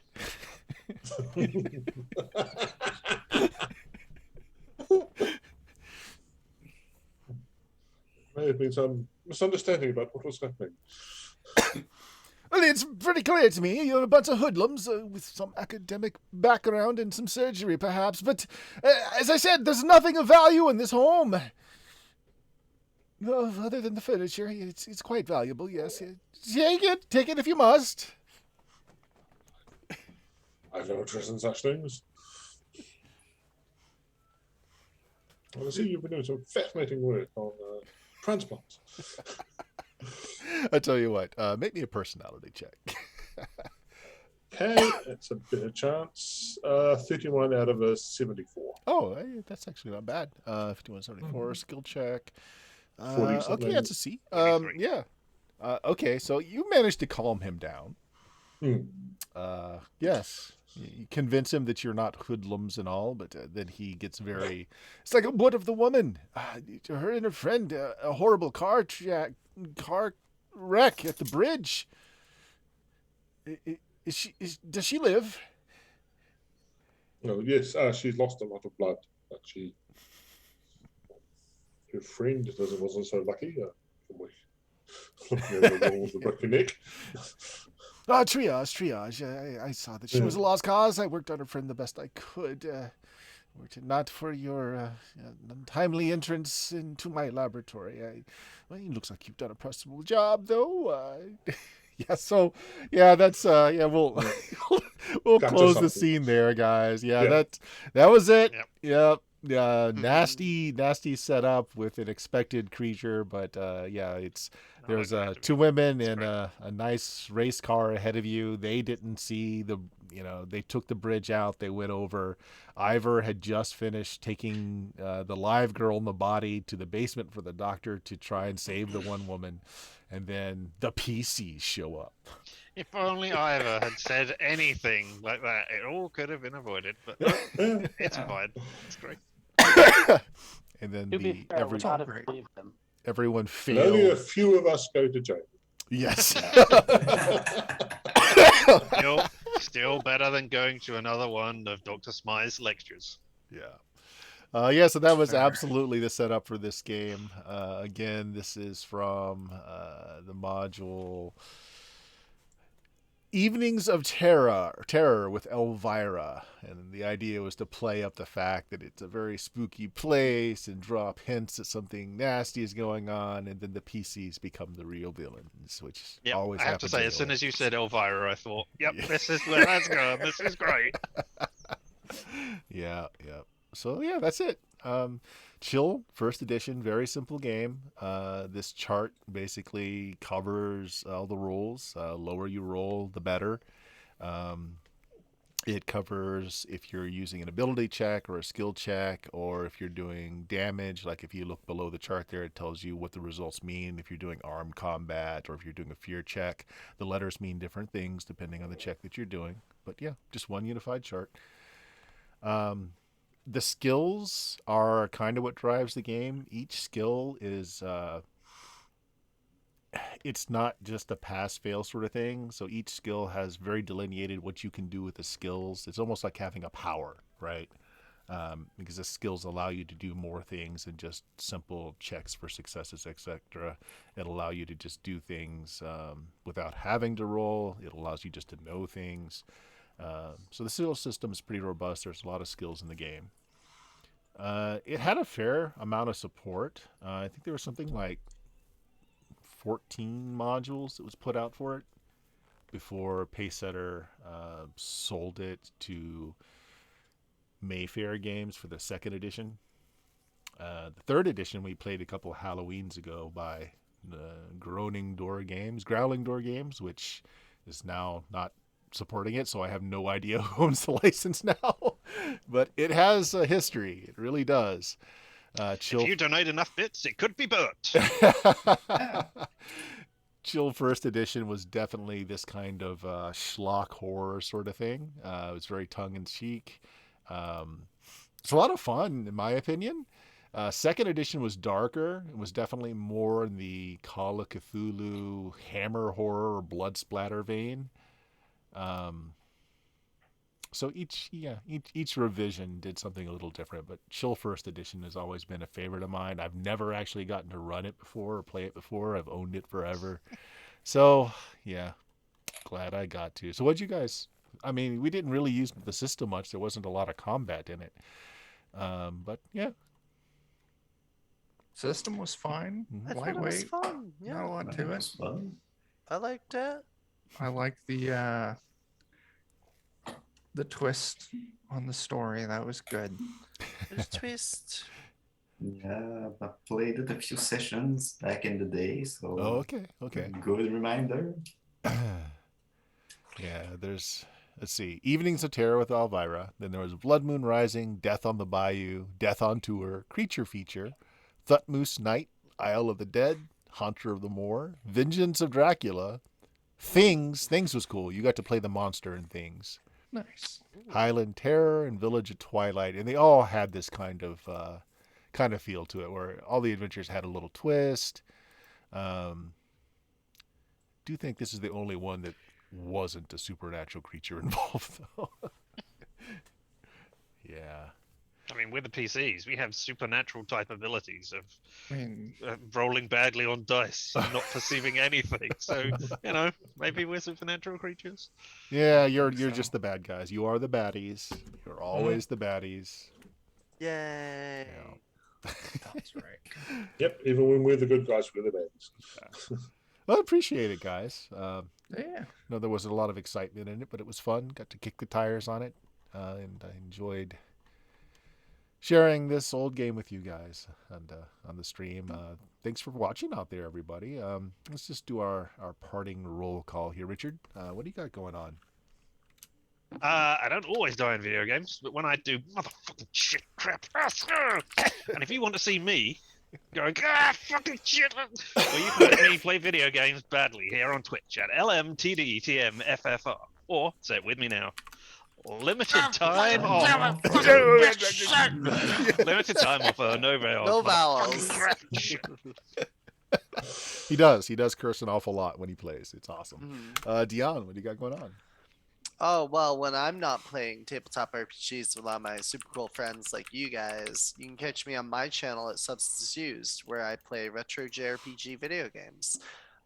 May have been some misunderstanding about what was happening. Well, it's pretty clear to me you're a bunch of hoodlums with some academic background and some surgery, perhaps. But as I said, there's nothing of value in this home. No, other than the furniture, it's quite valuable. Yes, take it if you must. I've never trust in such things. I see you've been doing some fascinating work on transplants. I tell you what, make me a personality check. Okay, that's a better chance. 31 out of a 74. Oh, hey, that's actually not bad. 5174 skill check. 40 Okay, something. that's a C. 43. Yeah. Okay, so you managed to calm him down. Yes. You convince him that you're not hoodlums and all, but then he gets very. It's like, what of the woman? Her and her friend, a horrible car wreck at the bridge. Does she live? Oh, yes, she's lost a lot of blood. But her friend wasn't so lucky. Looking over the wall with a broken neck. Triage. I saw that she was a lost cause. I worked on her friend the best I could. Were it not for your untimely entrance into my laboratory. Well, it looks like you've done a prestable job, though. That's we'll we'll Got close to the something. scene there, guys. Yeah, Yeah. that was it. Yep. Yep. Nasty setup with an expected creature, but there's two women and a nice race car ahead of you. They didn't see they took the bridge out. They went over. Ivor had just finished taking the live girl in the body to the basement for the doctor to try and save the one woman. And then the PCs show up. If only Ivor had said anything like that, it all could have been avoided. But it's fine. It's great. And then To be fair, we gotta great. believe them. everyone And only a failed. few of us go to jail. Yes. Still better than going to another one of Dr. Smythe's lectures. Yeah. So that was Fair. absolutely the setup for this game. Again, this is from the module Evenings of Terror with Elvira. And the idea was to play up the fact that it's a very spooky place and drop hints that something nasty is going on, and then the PCs become the real villains, which Yeah, always I have to happens. say, as soon as you said Elvira, I thought, yep, Yeah. this is where that's going. This is great. Yeah. So yeah, that's it. Chill, first edition, very simple game. This chart basically covers all the rules. Lower you roll, the better. It covers if you're using an ability check or a skill check, or if you're doing damage. Like if you look below the chart there, it tells you what the results mean. If you're doing armed combat or if you're doing a fear check, the letters mean different things depending on the check that you're doing. But yeah, just one unified chart. The skills are kind of what drives the game. Each skill is it's not just a pass-fail sort of thing. So each skill has very delineated what you can do with the skills. It's almost like having a power, right? Because the skills allow you to do more things than just simple checks for successes, etc. It allow you to just do things without having to roll. It allows you just to know things. So the skill system is pretty robust. There's a lot of skills in the game. It had a fair amount of support. I think there was something like 14 modules that was put out for it before Pacesetter sold it to Mayfair Games for the second edition. The third edition we played a couple of Halloweens ago by Growling Door Games, which is now not supporting it, so I have no idea who owns the license now. But it has a history. It really does. If you donate enough bits, it could be burnt. Chill First Edition was definitely this kind of schlock horror sort of thing. It was very tongue-in-cheek. It's a lot of fun, in my opinion. Second edition was darker. It was definitely more in the Call of Cthulhu hammer horror or blood splatter vein. So each revision did something a little different, but Chill First Edition has always been a favorite of mine. I've never actually gotten to run it before or play it before. I've owned it forever. So, yeah, glad I got to. So what'd you guys... I mean, we didn't really use the system much. There wasn't a lot of combat in it. But, yeah. System was fine. I thought it was Lightweight. fun. Not a Yeah, lot to it. I liked it. I like the twist on the story. That was good. There's a twist. Yeah, I played it a few sessions back in the day, so Oh, okay. good reminder. Yeah, let's see, Evenings of Terror with Elvira. Then there was Blood Moon Rising, Death on the Bayou, Death on Tour, Creature Feature, Thutmose Night, Isle of the Dead, Haunter of the Moor, Vengeance of Dracula, Things. Things was cool. You got to play the monster in Things. Nice. Highland Terror and Village of Twilight, and they all had this kind of feel to it, where all the adventures had a little twist. Do you think this is the only one that wasn't a supernatural creature involved, though? Yeah. I mean, we're the PCs. We have supernatural type abilities of I mean, rolling badly on dice, and not perceiving anything. So, maybe we're supernatural creatures. Yeah, you're so. just the bad guys. You are the baddies. You're always the baddies. Yay. Yeah. that's right. Yep, even when we're the good guys, we're the bad. Well, I appreciate it, guys. Yeah. No, there wasn't a lot of excitement in it, but it was fun. Got to kick the tires on it, and I enjoyed sharing this old game with you guys and on the stream. Thanks for watching out there, everybody. Let's just do our parting roll call here. Richard, what do you got going on? I don't always die in video games, but when I do, motherfucking shit, crap. And if you want to see me going, fucking shit, well, you can let me play video games badly here on Twitch at LMTDTMFFR. Or, say it with me now, limited time off. Limited time off, no vowels. No vowels. He does curse an awful lot when he plays. It's awesome. Mhm. Dion, what do you got going on? Oh, well, when I'm not playing tabletop RPGs with a lot of my super cool friends like you guys, you can catch me on my channel at Substance Used, where I play retro JRPG video games.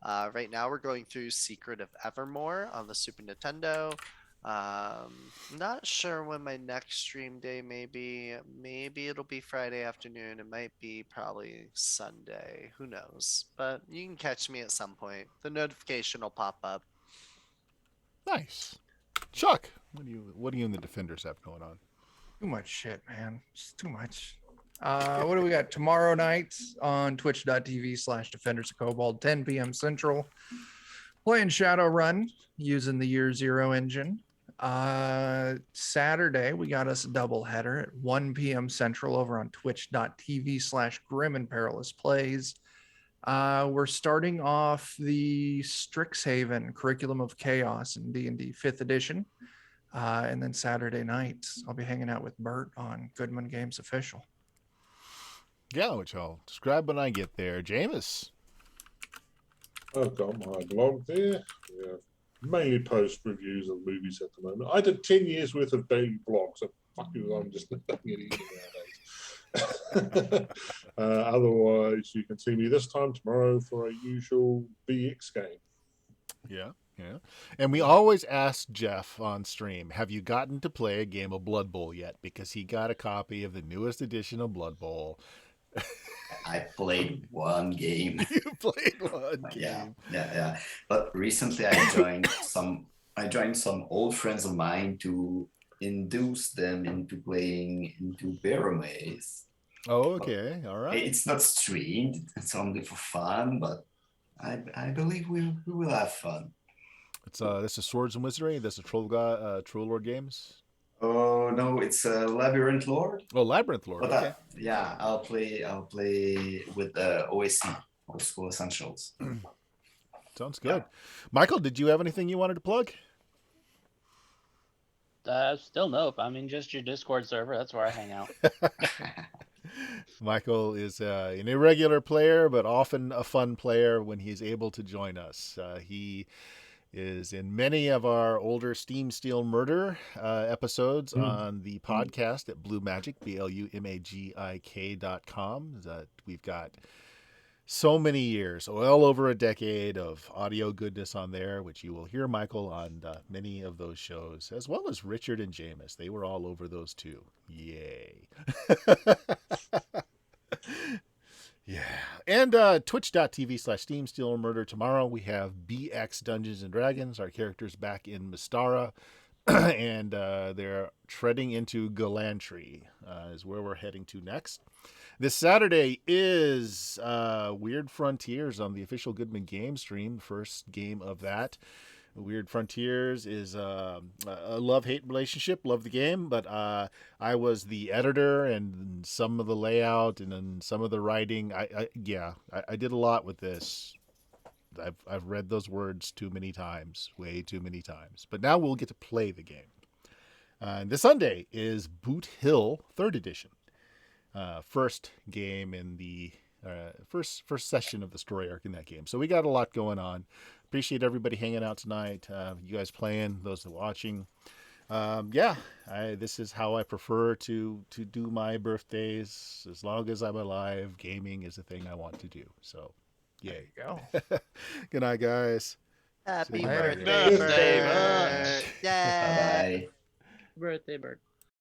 Right now, we're going through Secret of Evermore on the Super Nintendo. Not sure when my next stream day may be. Maybe it'll be Friday afternoon. It might be probably Sunday. Who knows? But you can catch me at some point. The notification will pop up. Nice. Chuck, what do you and the Defenders have going on? Too much shit, man. It's too much. What do we got tomorrow night on twitch.tv/Defenders of Cobalt, 10 p.m. Central, playing Shadowrun using the Year Zero engine. Saturday, we got us a double header at 1 p.m. Central over on twitch.tv/Grim and Perilous Plays. We're starting off the Strixhaven Curriculum of Chaos in D&D 5th edition. And then Saturday night, I'll be hanging out with Bert on Goodman Games Official. Yeah, which I'll describe when I get there. Jameis. I've got my blog there. Yeah, mainly post reviews of movies at the moment. I did 10 years worth of daily blogs, so fuck you, I'm just letting it easy nowadays. Otherwise, you can see me this time tomorrow for a usual BX game. Yeah. And we always ask Jeff on stream, have you gotten to play a game of Blood Bowl yet? Because he got a copy of the newest edition of Blood Bowl. I played one game. You played one game. Yeah. But recently I joined some old friends of mine to induce them into playing into Barrowmaze. Oh, okay. All right. It's not streamed, it's only for fun, but I believe we will have fun. It's this is Swords and Wizardry. This is Troll Lord Games. Oh no, it's Labyrinth Lord. Oh, Labyrinth Lord. But Okay. yeah, I'll play with OSC, Old School Essentials. Sounds good. Michael, did you have anything you wanted to plug? Still nope. I mean, just your Discord server. That's where I hang out. Michael is an irregular player, but often a fun player when he's able to join us. He is in many of our older Steam Steel Murder episodes on the podcast at Blue Magic, BLUMAGIK.com. We've got so many years, well over a decade of audio goodness on there, which you will hear Michael on many of those shows, as well as Richard and Jameis. They were all over those too. Yay. Yeah. And twitch.tv/Steam Steel Murder. Tomorrow we have BX Dungeons and Dragons, our characters back in Mystara. and they're treading into Galantry, is where we're heading to next. This Saturday is Weird Frontiers on the official Goodman Game stream. First game of that. Weird Frontiers is a love-hate relationship. Love the game, but I was the editor and some of the layout and then some of the writing. I did a lot with this. I've read those words too many times, way too many times. But now we'll get to play the game. This Sunday is Boot Hill 3rd Edition. First game in the first session of the story arc in that game. So we got a lot going on. Appreciate everybody hanging out tonight. You guys playing, those that are watching. This is how I prefer to do my birthdays. As long as I'm alive, gaming is the thing I want to do. So, There yay. you go. Good night, guys. Happy Later. birthday, Birthday, Bert. Yay. Bye bye. Birthday bird.